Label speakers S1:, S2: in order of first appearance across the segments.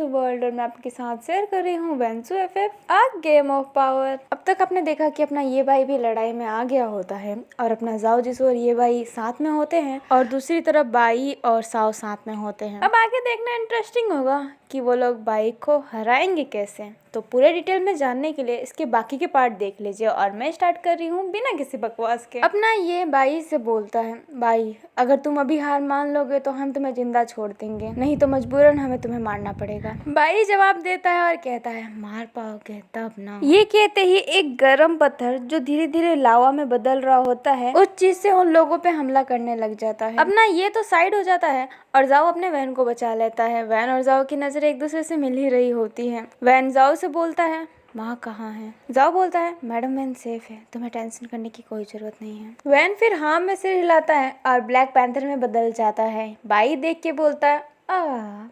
S1: The world और मैं आपके साथ शेयर कर रही हूँ वेंसू FF a game of power. अब तक आपने देखा कि अपना ये भाई भी लड़ाई में आ गया होता है और अपना जाओ जिसू और ये भाई साथ में होते हैं और दूसरी तरफ बाई और साओ साथ में होते हैं। अब आगे देखना इंटरेस्टिंग होगा कि वो लोग बाई को हराएंगे कैसे। तो पूरे डिटेल में जानने के लिए इसके बाकी के पार्ट देख लीजिए और मैं स्टार्ट कर रही हूँ बिना किसी बकवास के। अपना ये बाई से बोलता है, बाई अगर तुम अभी हार मान लोगे तो हम तुम्हें जिंदा छोड़ देंगे, नहीं तो मजबूरन हमें तुम्हें मारना पड़ेगा। बाई जवाब देता है और कहता है मार पाओगे तब ना। ये कहते ही एक गर्म पत्थर जो धीरे धीरे लावा में बदल रहा होता है उस चीज से उन लोगों पे हमला करने लग जाता है। अपना ये तो साइड हो जाता है और जाओ अपने वैन को बचा लेता है। वैन और जाओ की नजर एक दूसरे से मिल ही रही होती है। वैन जाओ से बोलता है माँ कहाँ है। जाओ बोलता है मैडम वैन सेफ है, तुम्हें टेंशन करने की कोई जरूरत नहीं है। वैन फिर हाँ में सिर हिलाता है और ब्लैक पैंथर में बदल जाता है। बाई देख के बोलता है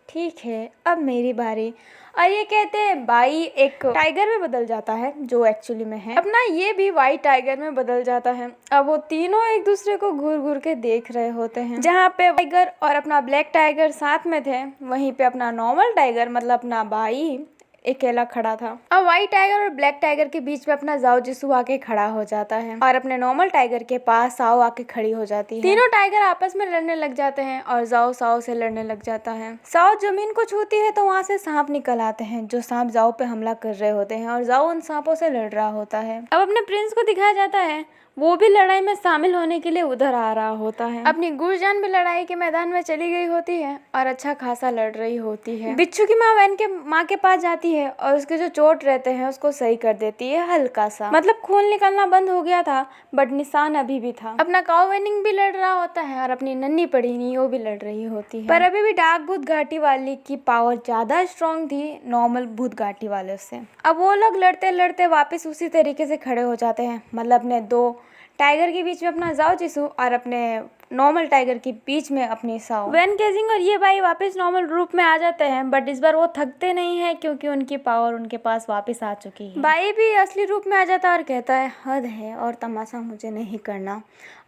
S1: ठीक है अब मेरी बारी। और ये कहते हैं बाई एक टाइगर में बदल जाता है जो एक्चुअली में है। अपना ये भी व्हाइट टाइगर में बदल जाता है। अब वो तीनों एक दूसरे को घूर घूर के देख रहे होते हैं। जहाँ पे टाइगर और अपना ब्लैक टाइगर साथ में थे वहीं पे अपना नॉर्मल टाइगर मतलब अपना बाई अकेला खड़ा था। अब व्हाइट टाइगर और ब्लैक टाइगर के बीच में अपना जाओ जिसू आके खड़ा हो जाता है और अपने नॉर्मल टाइगर के पास साओ आके खड़ी हो जाती है। तीनों टाइगर आपस में लड़ने लग जाते हैं और जाओ साओ से लड़ने लग जाता है। साओ जमीन को छूती है तो वहाँ से सांप निकल आते हैं जो सांप जाओ पे हमला कर रहे होते हैं और जाओ उन सांपों से लड़ रहा होता है। अब अपने प्रिंस को दिखाया जाता है वो भी लड़ाई में शामिल होने के लिए उधर आ रहा होता है। अपनी गुरजान भी लड़ाई के मैदान में चली गई होती है और अच्छा खासा लड़ रही होती है। बिच्छू की माँ वैन के माँ के पास जाती है और उसके जो चोट रहते हैं उसको सही कर देती है हल्का सा, मतलब खून निकलना बंद हो गया था बट निशान अभी भी था। अपना काओ वेनिंग भी लड़ रहा होता है और अपनी नन्ही पड़ी नहीं वो भी लड़ रही होती है। पर अभी भी डार्क भूत घाटी वाली की पावर ज्यादा स्ट्रॉन्ग थी नॉर्मल भूत घाटी वाले से। अब वो लोग लड़ते लड़ते वापस उसी तरीके से खड़े हो जाते हैं, मतलब अपने दो टाइगर के बीच में अपना जाओ जिसू और अपने नॉर्मल टाइगर के बीच में अपनी साओ। वैन केजिंग और ये भाई वापस नॉर्मल रूप में आ जाते हैं बट इस बार वो थकते नहीं है क्योंकि उनकी पावर उनके पास वापस आ चुकी है। भाई भी असली रूप में आ जाता है और कहता है हद है और तमाशा मुझे नहीं करना।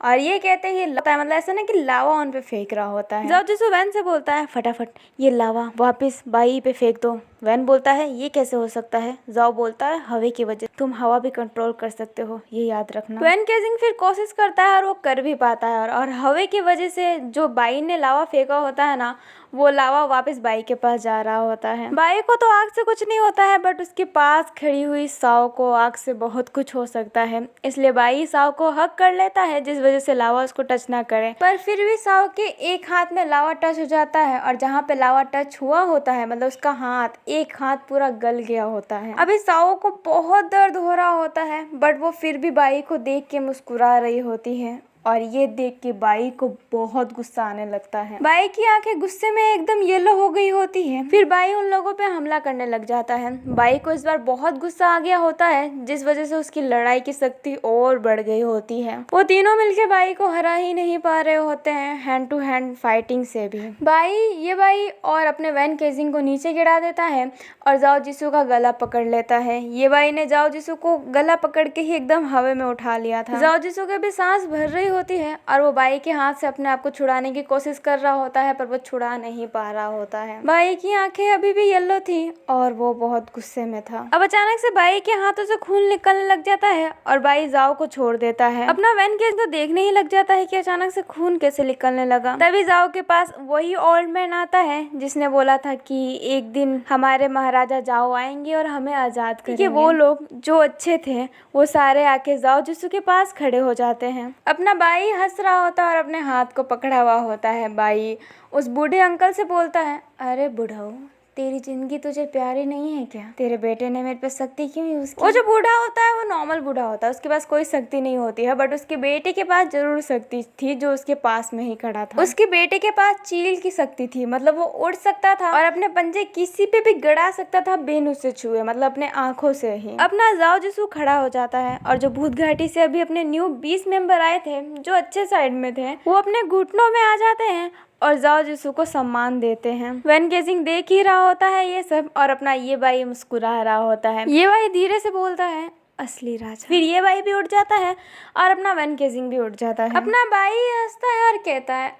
S1: और ये कहते ही मतलब ऐसा ना कि लावा उन पे फेंक रहा होता है। जाओ जिसू वैन से बोलता है फटाफट ये लावा वापस बाई पे फेंक दो। वैन बोलता है ये कैसे हो सकता है। जाओ बोलता है हवा की वजह, तुम हवा भी कंट्रोल कर सकते हो ये याद रखना। वैन केजिंग फिर कोशिश करता है और वो कर भी पाता है और हवा की वजह से जो बाई ने लावा फेंका होता है ना वो लावा वापस बाई के पास जा रहा होता है। बाई को तो आग से कुछ नहीं होता है बट उसके पास खड़ी हुई साओ को आग से बहुत कुछ हो सकता है, इसलिए बाई साओ को हक कर लेता है जिस वजह से लावा उसको टच ना करे। पर फिर भी साओ के एक हाथ में लावा टच हो जाता है और जहाँ पे लावा टच हुआ होता है मतलब उसका एक हाथ पूरा गल गया होता है। अभी साओ को बहुत दर्द हो रहा होता है बट वो फिर भी बाई को देख के मुस्कुरा रही होती है और ये देख के बाई को बहुत गुस्सा आने लगता है। बाई की आंखें गुस्से में एकदम येलो हो गई होती है। फिर बाई उन लोगों पे हमला करने लग जाता है। बाई को इस बार बहुत गुस्सा आ गया होता है जिस वजह से उसकी लड़ाई की शक्ति और बढ़ गई होती है। वो तीनों मिलके बाई को हरा ही नहीं पा रहे होते हैं हैंड टू हैंड फाइटिंग से भी। बाई और अपने वैन केजिंग को नीचे गिरा देता है और जाओ जिसू का गला पकड़ लेता है। ये बाई ने जाओ जिसू को गला पकड़ के ही एकदम हवा में उठा लिया था। जाओ जिसू के भी सांस भर रही होती है और वो बाई के हाथ से अपने आप को छुड़ाने की कोशिश कर रहा होता है पर वो छुड़ा नहीं पा रहा होता है। बाई की आंखें अभी भी येलो थी और वो बहुत गुस्से में था। अब अचानक से बाई के हाथों से खून निकलने लग जाता है और बाई जाओ को छोड़ देता है। अपना वैन केज तो देखने ही लग जाता है कि अचानक से खून कैसे निकलने लगा। तभी जाओ के पास वही ओल्ड मैन आता है जिसने बोला था कि एक दिन हमारे महाराजा जाओ आएंगे और हमें आजाद करेंगे। वो लोग जो अच्छे थे वो सारे आके जाओ जिसू के पास खड़े हो जाते हैं। अपना बाई हंस रहा होता है और अपने हाथ को पकड़ा हुआ होता है। बाई उस बूढ़े अंकल से बोलता है अरे बुढ़ाऊ तेरी जिंदगी तुझे प्यारी नहीं है क्या, तेरे बेटे ने मेरे पे शक्ति क्यों यूज की। वो जो बूढ़ा होता है वो नॉर्मल बूढ़ा होता है, उसके पास कोई शक्ति नहीं होती है बट उसके बेटे के पास जरूर शक्ति थी जो उसके पास में ही खड़ा था। उसके बेटे के पास चील की शक्ति थी, मतलब वो उड़ सकता था और अपने पंजे किसी पे भी गड़ा सकता था बिन उसे छुए, मतलब अपने आंखों से ही। अपना जाओ जिसू खड़ा हो जाता है और जो भूत घाटी से अभी अपने न्यू 20 मेंबर आए थे जो अच्छे साइड में थे वो अपने घुटनों में आ जाते हैं और जाओ जिसू को सम्मान देते हैं। वैन केजिंग देख ही रहा होता है ये सब और अपना ये भाई मुस्कुरा रहा होता है। ये भाई धीरे से बोलता है असली राजा। फिर ये भाई भी उठ जाता है और अपना वैन केजिंग भी उठ जाता है। अपना भाई हंसता है और कहता है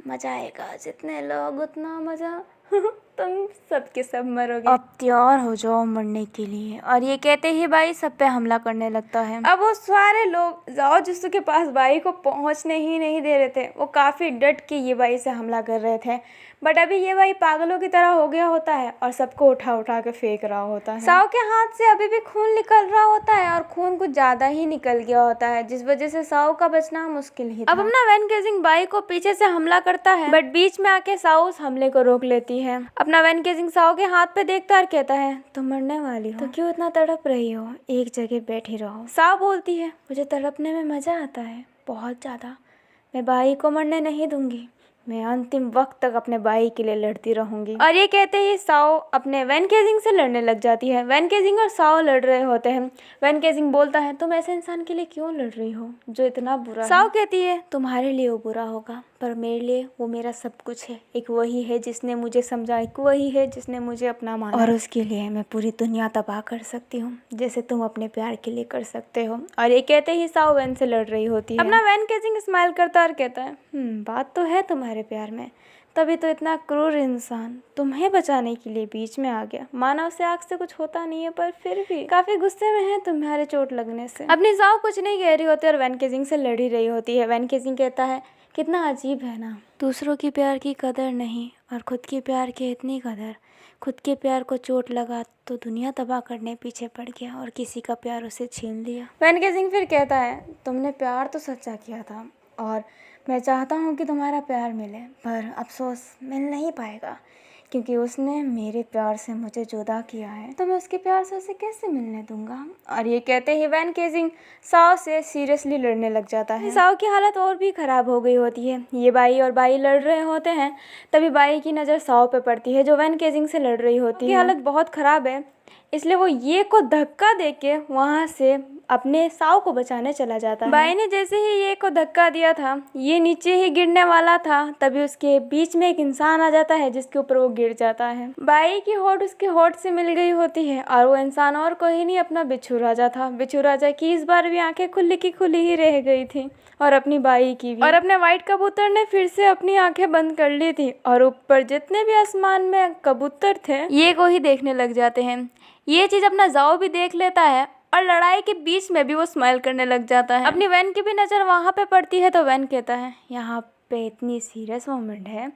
S1: मजा आएगा, जितने लोग उतना मजा तुम सब के सब मरोगे, अब तैयार हो जाओ मरने के लिए। और ये कहते ही बाई सब पे हमला करने लगता है। अब वो सारे लोग जाओ जिसू के पास बाई को पहुंचने ही नहीं दे रहे थे। वो काफी डट के ये बाई से हमला कर रहे थे, बट अभी ये बाई पागलों की तरह हो गया होता है और सबको उठा उठा के फेंक रहा होता है। साओ के हाथ से अभी भी खून निकल रहा होता है और खून कुछ ज्यादा ही निकल गया होता है, जिस वजह से साओ का बचना मुश्किल ही था। अब अपना वैन केजिंग बाई को पीछे से हमला करता है, बट बीच में आके साओ उस हमले को रोक लेती है। अपना वैन केजिंग साओ के हाथ पे देखता और कहता है, तुम मरने वाली हो तो क्यों इतना तड़प रही हो, एक जगह बैठी रहो। साओ बोलती है, मुझे तड़पने में मजा आता है बहुत ज्यादा, मैं बाई को मरने नहीं दूंगी, मैं अंतिम वक्त तक अपने बाई के लिए लड़ती रहूंगी। और ये कहते ही साओ अपने वैन केजिंग से लड़ने लग जाती है। वैन केजिंग और साओ लड़ रहे होते हैं। वैन केजिंग बोलता है, तुम ऐसे इंसान के लिए क्यों लड़ रही हो जो इतना बुरा है। साओ कहती है, तुम्हारे लिए वो बुरा होगा पर मेरे लिए वो मेरा सब कुछ है। एक वही है जिसने मुझे समझा, एक वही है जिसने मुझे अपना माना, और उसके लिए मैं पूरी दुनिया तबाह कर सकती हूँ जैसे तुम अपने प्यार के लिए कर सकते हो। और ये कहते ही साओ वैन से लड़ रही होती है। अपना वैन केजिंग स्माइल करता और कहता है, बात तो है तुम्हारे प्यार में, तभी तो इतना क्रूर इंसान तुम्हें बचाने के लिए बीच में आ गया। माना उसे आग से कुछ होता नहीं है पर फिर भी काफी गुस्से में है तुम्हारे चोट लगने से। अपनी साओ कुछ नहीं कह रही होती और वैन केजिंग से लड़ ही रही होती है। वैन केजिंग कहता है, कितना अजीब है ना, दूसरों की प्यार की कदर नहीं और खुद के प्यार की इतनी कदर। खुद के प्यार को चोट लगा तो दुनिया तबाह करने पीछे पड़ गया और किसी का प्यार उसे छीन लिया। वैन केजिंग फिर कहता है, तुमने प्यार तो सच्चा किया था और मैं चाहता हूँ कि तुम्हारा प्यार मिले, पर अफसोस मिल नहीं पाएगा क्योंकि उसने मेरे प्यार से मुझे जुदा किया है, तो मैं उसके प्यार से उसे कैसे मिलने दूंगा। और ये कहते ही वैन केजिंग साओ से सीरियसली लड़ने लग जाता है। साओ की हालत और भी खराब हो गई होती है। ये बाई और बाई लड़ रहे होते हैं, तभी बाई की नज़र साओ पे पड़ती है जो वैन केजिंग से लड़ रही होती है। हालत बहुत ख़राब है, इसलिए वो ये को धक्का देके वहाँ से अपने साओ को बचाने चला जाता है। बाई ने जैसे ही ये को धक्का दिया था, ये नीचे ही गिरने वाला था, तभी उसके बीच में एक इंसान आ जाता है जिसके ऊपर वो गिर जाता है। बाई की होठ उसके होठ से मिल गई होती है और वो इंसान और कोई नहीं अपना बिच्छू राजा था। बिच्छू राजा की इस बार भी आंखें खुली की खुली ही रह गई थी और अपनी बाई की भी। और अपने व्हाइट कबूतर ने फिर से अपनी आंखें बंद कर ली थी और ऊपर जितने भी आसमान में कबूतर थे ये को ही देखने लग जाते हैं। ये चीज अपना जाओ भी देख लेता है और लड़ाई के बीच में भी वो स्माइल करने लग जाता है। अपनी वैन की भी नज़र वहाँ पे पड़ती है तो वैन कहता है, यहाँ पे इतनी सीरियस मोमेंट है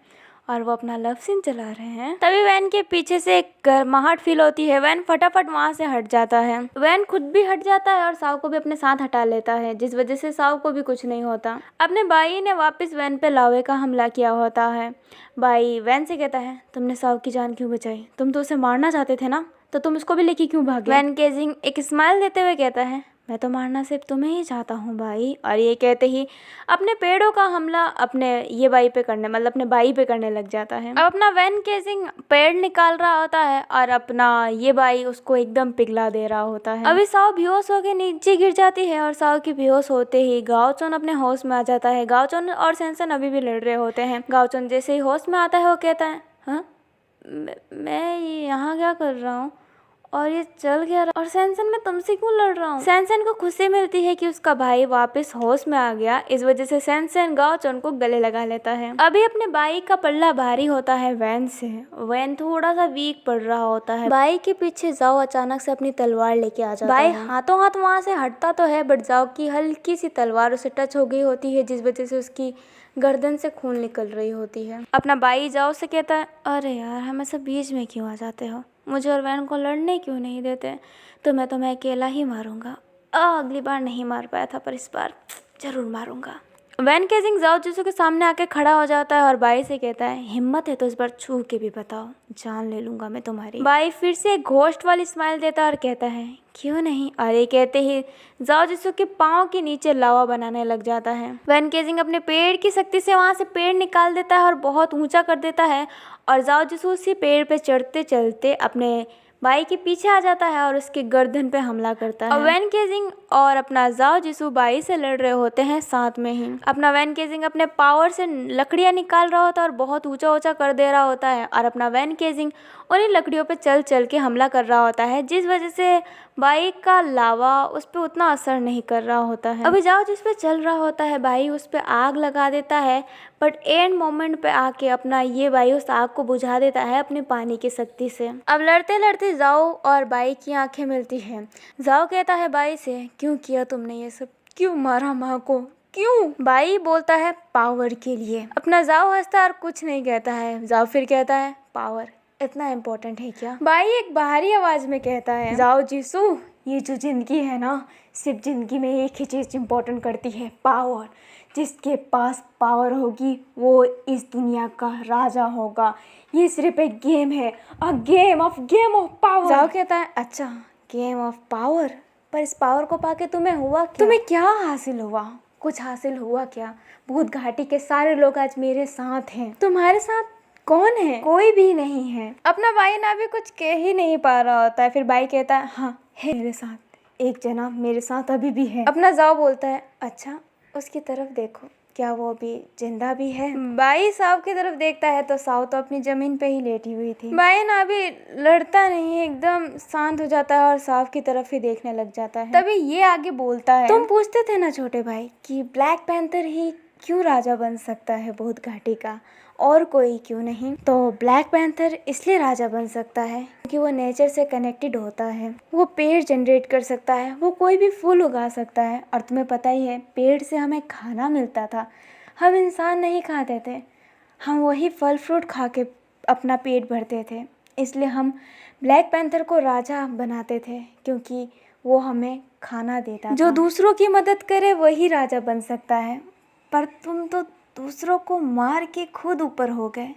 S1: और वो अपना लव सीन चला रहे हैं। तभी वैन के पीछे से एक गर्माहट फील होती है। वैन फटाफट वहाँ से हट जाता है। वैन खुद भी हट जाता है और साओ को भी अपने साथ हटा लेता है, जिस वजह से साओ को भी कुछ नहीं होता। अपने बाई ने वापस वैन पे लावे का हमला किया होता है। बाई वैन से कहता है, तुमने साओ की जान क्यों बचाई, तुम तो उसे मारना चाहते थे ना, तो तुम उसको भी लेके क्यों भागे। वैन केजिंग एक स्माइल देते हुए कहता है, मैं तो मारना सिर्फ तुम्हें ही चाहता हूँ बाई। और ये कहते ही अपने पेड़ों का हमला अपने ये बाई पे करने मतलब अपने बाई पे करने लग जाता है। अब अपना वैन केजिंग पेड़ निकाल रहा होता है और अपना ये बाई उसको एकदम पिघला दे रहा होता है। अभी साओ बेहोश होकर नीचे गिर जाती है और साओ की बेहोश होते ही गाओचोन अपने होश में आ जाता है। गाओचोन और सेंसन अभी भी लड़ रहे होते हैं। गाओचोन जैसे ही होश में आता है वो कहता है, हाँ मैं यहाँ क्या कर रहा हूँ और ये चल गया और सेंसन मैं तुमसे क्यों लड़ रहा हूँ। सेंसन को खुशी मिलती है कि उसका भाई वापस होश में आ गया, इस वजह से सेंसन गाओचोन को गले लगा लेता है। अभी अपने बाई का पल्ला भारी होता है वैन से। वैन थोड़ा सा वीक पड़ रहा होता है। बाई के पीछे जाओ अचानक से अपनी तलवार लेके आ जाता है। बाई हाथों हाथ वहाँ से हटता तो है बट जाओ की हल्की सी तलवार उसे टच हो गई होती है, जिस वजह से उसकी गर्दन से खून निकल रही होती है। अपना बाई जाओ से कहता है, अरे यार हमेशा बीच में क्यों आ जाते हो, मुझे और वैन को लड़ने क्यों नहीं देते, तो मैं तुम्हें अकेला ही मारूंगा। अगली बार नहीं मार पाया था पर इस बार जरूर मारूंगा। वैन केजिंग जाओ जिसू के सामने आके खड़ा हो जाता है और बाई से कहता है, हिम्मत है तो इस बार छू के भी बताओ, जान ले लूंगा मैं तुम्हारी। बाई फिर से एक घोस्ट वाली स्माइल देता है और कहता है, क्यों नहीं। और ये कहते ही जाओ जिसू के पाँव के नीचे लावा बनाने लग जाता है। वैन केजिंग अपने पेड़ की शक्ति से वहाँ से पेड़ निकाल देता है और बहुत ऊंचा कर देता है और जाओ जिसू उसी पेड़ पे चढ़ते चलते अपने बाई के पीछे आ जाता है और उसके गर्दन पे हमला करता है। वैन केजिंग और अपना जाओ जिसू बाई से लड़ रहे होते हैं साथ में ही। अपना वैन केजिंग अपने पावर से लकड़ियां निकाल रहा होता है और बहुत ऊंचा ऊंचा कर दे रहा होता है, और अपना वैन केजिंग उन्हीं लकड़ियों पे चल चल के हमला कर रहा होता है, जिस वजह से बाई का लावा उस पर उतना असर नहीं कर रहा होता है। अभी जाओ जिस पे चल रहा होता है बाई उस पे आग लगा देता है, बट एंड मोमेंट पे आके अपना ये बाई उस आग को बुझा देता है अपने पानी की शक्ति से। अब लड़ते लड़ते जाओ और बाई की आंखें मिलती हैं। जाओ कहता है बाई से, क्यों किया तुमने ये सब, क्यों मारा माँ को, क्यों? बाई बोलता है पावर के लिए। अपना जाओ हंसता और कुछ नहीं कहता है। जाओ फिर कहता है पावर इतना इम्पोर्टेंट है क्या? बाई एक बाहरी आवाज में कहता है, जाओ जीसू ये जो जिंदगी है ना, सिर्फ जिंदगी में एक ही चीज इम्पोर्टेंट करती है, पावर। जिसके पास पावर होगी वो इस दुनिया का राजा होगा। ये सिर्फ एक गेम है, अ गेम ऑफ पावर। जाओ कहता है अच्छा गेम ऑफ पावर, पर इस पावर को पाके तुम्हें हुआ क्या? तुम्हें क्या हासिल हुआ? कुछ हासिल हुआ क्या? भूत घाटी के सारे लोग आज मेरे साथ हैं। तुम्हारे साथ कौन है? कोई भी नहीं है। अपना भाई ना भी कुछ कह ही नहीं पा रहा होता है। फिर भाई कहता है हाँ है मेरे साथ एक जना, मेरे साथ अभी भी है। अपना जाओ बोलता है अच्छा उसकी तरफ देखो, क्या वो अभी जिंदा भी है? बाई साव की तरफ देखता है तो साव तो अपनी जमीन पे ही लेटी हुई थी। बाई ना भी लड़ता नहीं, एकदम शांत हो जाता है और साव की तरफ ही देखने लग जाता है। तभी ये आगे बोलता है, तुम पूछते थे ना छोटे भाई कि ब्लैक पैंथर ही क्यों राजा बन सकता है भूत घाटी का, और कोई क्यों नहीं? तो ब्लैक पैंथर इसलिए राजा बन सकता है क्योंकि वो नेचर से कनेक्टेड होता है। वो पेड़ जनरेट कर सकता है, वो कोई भी फूल उगा सकता है। और तुम्हें पता ही है पेड़ से हमें खाना मिलता था, हम इंसान नहीं खाते थे, हम वही फल फ्रूट खा के अपना पेट भरते थे। इसलिए हम ब्लैक पैंथर को राजा बनाते थे क्योंकि वो हमें खाना देता था। जो दूसरों की मदद करे वही राजा बन सकता है, पर तुम तो दूसरों को मार के खुद ऊपर हो गए,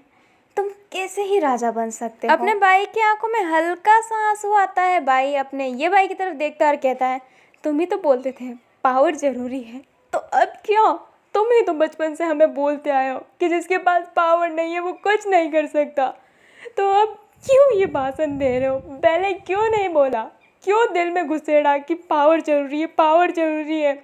S1: तुम कैसे ही राजा बन सकते हो? अपने भाई की आंखों में हल्का सा आंसू आता है। भाई अपने ये भाई की तरफ देखता और कहता है तुम ही तो बोलते थे पावर जरूरी है, तो अब क्या? तुम ही तो बचपन से हमें बोलते आए हो कि जिसके पास पावर नहीं है वो कुछ नहीं कर सकता, तो अब क्यों ये भाषण दे रहे हो? पहले क्यों नहीं बोला? क्यों दिल में घुसेड़ा कि पावर जरूरी है, पावर जरूरी है?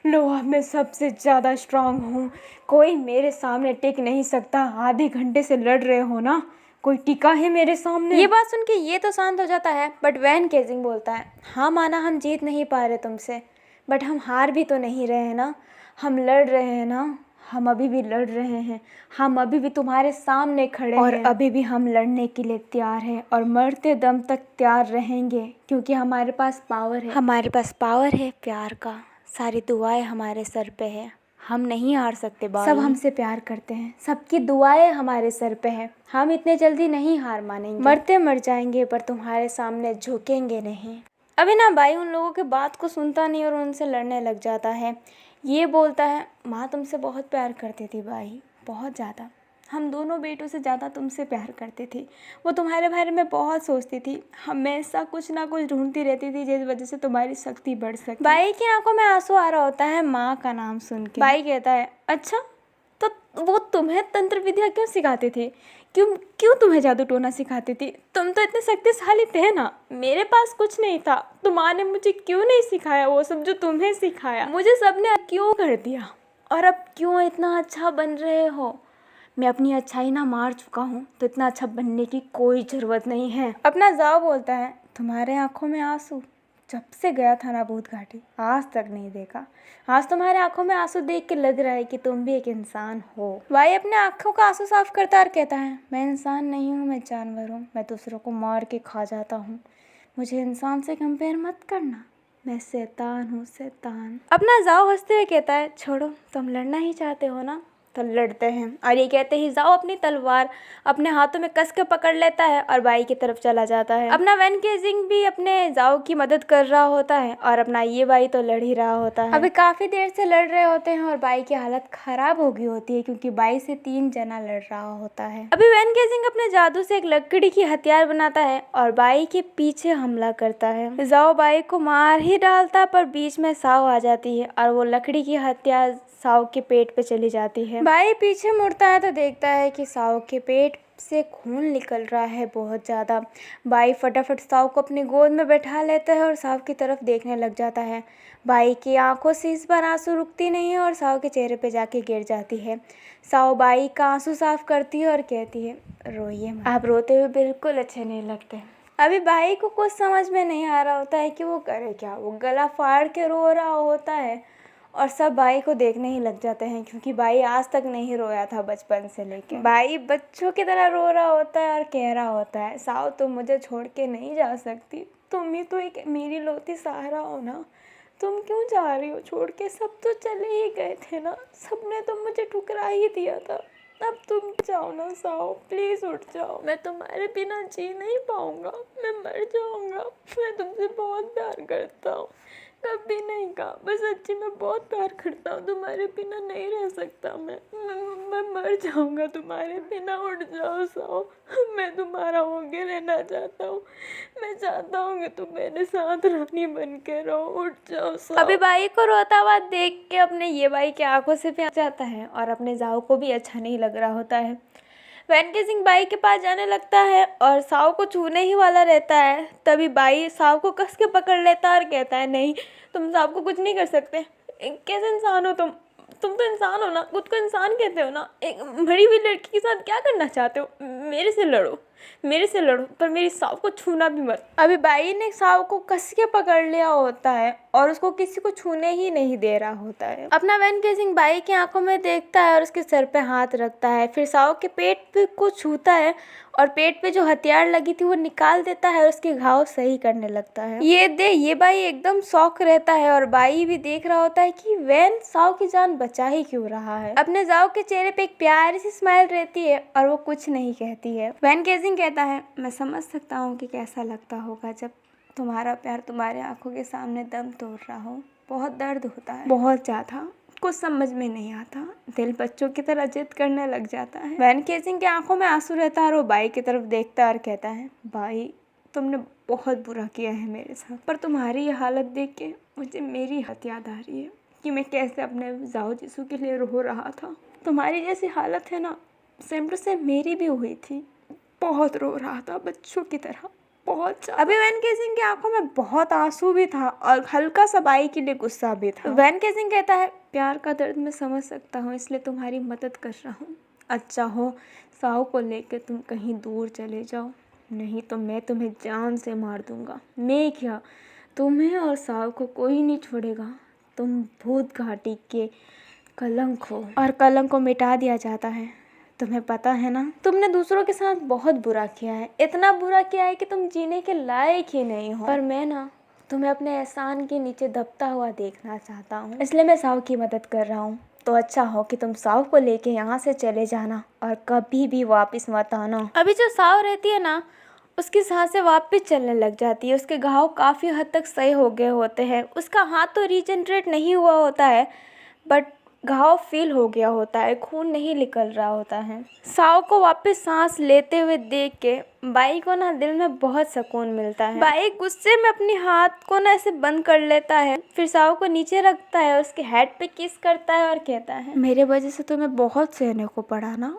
S1: लो अब मैं सबसे ज़्यादा स्ट्रांग हूँ, कोई मेरे सामने टिक नहीं सकता। आधे घंटे से लड़ रहे हो ना, कोई टिका है मेरे सामने? ये बात सुन के ये तो शांत हो जाता है, बट वैन केजिंग बोलता है हाँ माना हम जीत नहीं पा रहे तुमसे, बट हम हार भी तो नहीं रहे हैं ना, हम लड़ रहे हैं ना, हम अभी भी लड़ रहे हैं, हम अभी भी तुम्हारे सामने खड़े हैं और अभी भी हम लड़ने के लिए तैयार हैं और मरते दम तक तैयार रहेंगे क्योंकि हमारे पास पावर है। हमारे पास पावर है प्यार का, सारी दुआएं हमारे सर पे है, हम नहीं हार सकते। सब हमसे प्यार करते हैं, सबकी दुआएं हमारे सर पे है, हम इतने जल्दी नहीं हार मानेंगे। मरते मर जाएंगे पर तुम्हारे सामने झुकेंगे नहीं। अभी ना भाई उन लोगों की बात को सुनता नहीं और उनसे लड़ने लग जाता है। ये बोलता है माँ तुमसे बहुत प्यार करती थी भाई, बहुत ज़्यादा, हम दोनों बेटों से ज़्यादा तुमसे प्यार करती थी, वो तुम्हारे बारे में बहुत सोचती थी, हमेशा कुछ ना कुछ ढूंढती रहती थी जिस वजह से तुम्हारी शक्ति बढ़ सके। भाई की आंखों में आंसू आ रहा होता है माँ का नाम सुन के। भाई कहता है अच्छा तो वो तुम्हें तंत्र विद्या क्यों सिखाती थी, क्यों तुम्हें जादू टोना सिखाती थी? तुम तो इतने शक्तिशाली थे ना, मेरे पास कुछ नहीं था, तुम्हारे मुझे क्यों नहीं सिखाया वो सब जो तुम्हें सिखाया? मुझे सबने क्यों कर दिया और अब क्यों इतना अच्छा बन रहे हो? मैं अपनी अच्छाई ना मार चुका हूँ तो इतना अच्छा बनने की कोई ज़रूरत नहीं है। अपना जाओ बोलता है तुम्हारे आंखों में आंसू जब से गया था ना भूत घाटी आज तक नहीं देखा, आज तुम्हारे आंखों में आंसू देख के लग रहा है कि तुम भी एक इंसान हो। भाई अपने आंखों का आंसू साफ करता और कहता है मैं इंसान नहीं हूँ, मैं जानवर हूँ, मैं दूसरों को मार के खा जाता हूँ, मुझे इंसान से कंपेयर मत करना, मैं शैतान हूँ शैतान। अपना जाओ हंसते हुए कहता है छोड़ो तुम लड़ना ही चाहते हो ना, तो लड़ते हैं। और ये कहते ही जाओ अपनी तलवार अपने हाथों में कस के पकड़ लेता है और बाई की तरफ चला जाता है। अपना वैन केजिंग भी अपने जाओ की मदद कर रहा होता है और अपना ये बाई तो लड़ ही रहा होता है। अभी काफी देर से लड़ रहे होते हैं और बाई की हालत खराब हो गई होती है क्योंकि बाई से 3 जना लड़ रहा होता है। अभी वैन केजिंग अपने जादू से एक लकड़ी की हथियार बनाता है और बाई के पीछे हमला करता है। जाओ बाई को मार ही डालता पर बीच में साव आ जाती है और वो लकड़ी की हथियार साव के पेट पे चली जाती है। बाई पीछे मुड़ता है तो देखता है कि साव के पेट से खून निकल रहा है बहुत ज़्यादा। बाई फटाफट साव को अपनी गोद में बैठा लेता है और साव की तरफ देखने लग जाता है। बाई की आंखों से इस बार आंसू रुकती नहीं है और साव के चेहरे पे जाके गिर जाती है। साव बाई का आंसू साफ करती है और कहती है, रोइए मत, आप रोते हुए बिल्कुल अच्छे नहीं लगते। अभी बाई को कुछ समझ में नहीं आ रहा होता है कि वो करे क्या। वो गला फाड़ के रो रहा होता है और सब बाई को देखने ही लग जाते हैं, क्योंकि बाई आज तक नहीं रोया था बचपन से लेके। बाई बच्चों की तरह रो रहा होता है और कह रहा होता है, साव तुम मुझे छोड़ के नहीं जा सकती, तुम ही तो एक मेरी लौती सहारा हो ना, तुम क्यों जा रही हो छोड़ के? सब तो चले ही गए थे ना, सबने तो मुझे ठुकरा ही दिया था, अब तुम जाओ ना साव, प्लीज़ उठ जाओ, मैं तुम्हारे बिना जी नहीं पाऊँगा, मैं मर जाऊँगा, मैं तुमसे बहुत प्यार करता हूँ, कभी नहीं कहा, बस सच्ची मैं बहुत प्यार करता हूँ, तुम्हारे बिना नहीं रह सकता मैं मर जाऊँगा तुम्हारे बिना, उठ जाओ साव, मैं तुम्हारा होके रहना चाहता हूँ, मैं चाहता हूँ कि तुम मेरे साथ रानी बन के रहो, उठ जाओ साव। अभी बाई को रोता हुआ देख के अपने ये बाई की आंखों से प्यार जाता है और अपने जाओ को भी अच्छा नहीं लग रहा होता है। वैन केसिंग बाई के पास जाने लगता है और साव को छूने ही वाला रहता है, तभी बाई साव को कस के पकड़ लेता है और कहता है, नहीं तुम साव को कुछ नहीं कर सकते, कैसे इंसान हो तुम तो इंसान हो ना, खुद को इंसान कहते हो ना, एक मरी हुई लड़की के साथ क्या करना चाहते हो? मेरे से लड़ो पर मेरी साव को छूना भी मत। अभी बाई ने साव को कस के पकड़ लिया होता है और उसको किसी को छूने ही नहीं दे रहा होता है। अपना वैन केसिंग बाई की आंखों में देखता है और उसके सर पे हाथ रखता है, फिर साव के पेट पे को छूता है और पेट पे जो हथियार लगी थी वो निकाल देता है और उसके घाव सही करने लगता है। ये बाई एकदम शौक रहता है और बाई भी देख रहा होता है कि वैन साव की जान बचा ही क्यों रहा है। अपने जाव के चेहरे पे एक प्यारी सी स्माइल रहती है और वो कुछ नहीं कहती है। वैन केसिंग कहता है, मैं समझ सकता हूँ कि कैसा लगता होगा जब तुम्हारा प्यार तुम्हारे आंखों के सामने दम तोड़ रहा हो, बहुत दर्द होता है, बहुत ज़्यादा, कुछ समझ में नहीं आता, दिल बच्चों की तरह जिद करने लग जाता है। वैन केसिंग की आंखों में आंसू रहता है और वो बाई की तरफ देखता है और कहता है, बाई तुमने बहुत बुरा किया है मेरे साथ, पर तुम्हारी ये हालत देख के मुझे मेरी हद याद आ रही है कि मैं कैसे अपने जाओ जिसू के लिए रो रहा था। तुम्हारी जैसी हालत है ना, सेम टू सेम मेरी भी हुई थी, बहुत रो रहा था बच्चों की तरह, बहुत। अभी वैन केसिंग की आंखों में बहुत आंसू भी था और हल्का सा बाई के लिए गुस्सा भी था। वैन केसिंग कहता है, प्यार का दर्द मैं समझ सकता हूँ, इसलिए तुम्हारी मदद कर रहा हूँ। अच्छा हो साव को लेकर तुम कहीं दूर चले जाओ, नहीं तो मैं तुम्हें जान से मार दूंगा। मैं क्या, तुम्हें और साव को कोई नहीं छोड़ेगा, तुम भूत घाटी के कलंक हो और कलंक को मिटा दिया जाता है। तुम्हें पता है ना, तुमने दूसरों के साथ बहुत बुरा किया है, इतना बुरा किया है कि तुम जीने के लायक ही नहीं हो, पर मैं ना तुम्हें अपने एहसान के नीचे दबता हुआ देखना चाहता हूँ, इसलिए मैं साव की मदद कर रहा हूँ। तो अच्छा हो कि तुम साव को लेके यहाँ से चले जाना और कभी भी वापस मत आना। अभी जो साव रहती है ना, उसकी सांसें वापस चलने लग जाती है, उसके घाव काफ़ी हद तक सही हो गए होते हैं, उसका हाथ तो रीजनरेट नहीं हुआ होता है बट घाव फील हो गया होता है, खून नहीं निकल रहा होता है। साव को वापस सांस लेते हुए देख के बाई को ना दिल में बहुत सुकून मिलता है। बाई गुस्से में अपनी हाथ को ना ऐसे बंद कर लेता है, फिर साव को नीचे रखता है, उसके हेड पे किस करता है और कहता है, मेरे वजह से तुम्हें बहुत सहने को पड़ा ना,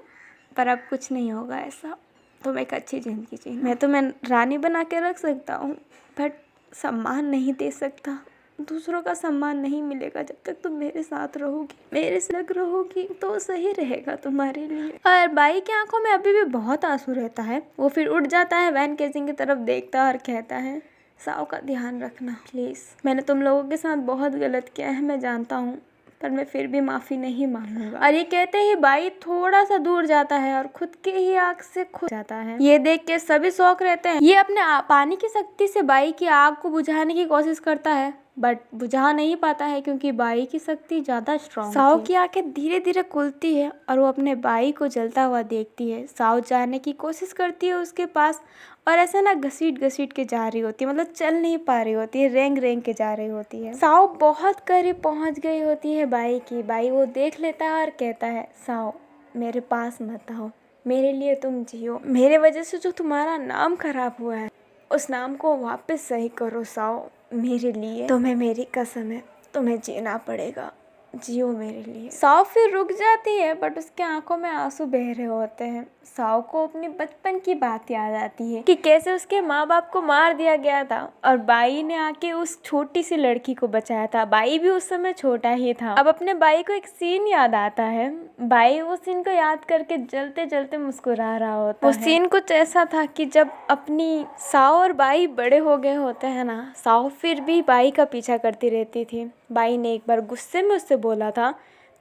S1: पर अब कुछ नहीं होगा ऐसा, तुम एक अच्छी जिंदगी जीना। मैं तुम्हें रानी बना के रख सकता हूँ बट सम्मान नहीं दे सकता, दूसरों का सम्मान नहीं मिलेगा जब तक तुम मेरे साथ रहोगी, मेरे से लग रहोगी तो सही रहेगा तुम्हारे लिए। और बाई की आंखों में अभी भी बहुत आंसू रहता है। वो फिर उठ जाता है, वैन केसिंग की तरफ देखता है और कहता है, साव का ध्यान रखना प्लीज़, मैंने तुम लोगों के साथ बहुत गलत किया है, मैं जानता हूँ, पर मैं फिर भी माफ़ी नहीं मांगूंगा। और ये कहते ही बाई थोड़ा सा दूर जाता है और खुद के ही आग से खुद जाता है। ये देख के सभी शौक रहते हैं। ये अपने पानी की शक्ति से बाई की आग को बुझाने की कोशिश करता है बट बुझा नहीं पाता है क्योंकि बाई की शक्ति ज़्यादा स्ट्रॉन्ग। साव की आंखें धीरे धीरे खुलती है और वो अपने बाई को जलता हुआ देखती है। साव जाने की कोशिश करती है उसके पास और ऐसा ना घसीट के जा रही होती है, मतलब चल नहीं पा रही होती है, रेंग के जा रही होती है। साव बहुत करीब पहुंच गई होती है बाई की। बाई वो देख लेता है और कहता है, साव मेरे पास मत आओ, मेरे लिए तुम जियो, मेरे वजह से जो तुम्हारा नाम खराब हुआ है उस नाम को वापस सही करो साव, मेरे लिए, तुम्हें मेरी कसम है, तुम्हें जीना पड़ेगा, जियो मेरे लिए। साव फिर रुक जाती है बट उसके आंखों में आंसू बह रहे होते हैं साओ को अपने बचपन की बात याद आती है कि कैसे उसके माँ बाप को मार दिया गया था और बाई ने आके उस छोटी सी लड़की को बचाया था। बाई भी उस समय छोटा ही था। अब अपने बाई को एक सीन याद आता है। बाई वो सीन को याद करके जलते जलते मुस्कुरा रहा होता है। वो सीन कुछ ऐसा था कि जब अपनी साओ और बाई बड़े हो गए होते हैं ना, साओ फिर भी बाई का पीछा करती रहती थी। बाई ने एक बार गुस्से में उससे बोला था,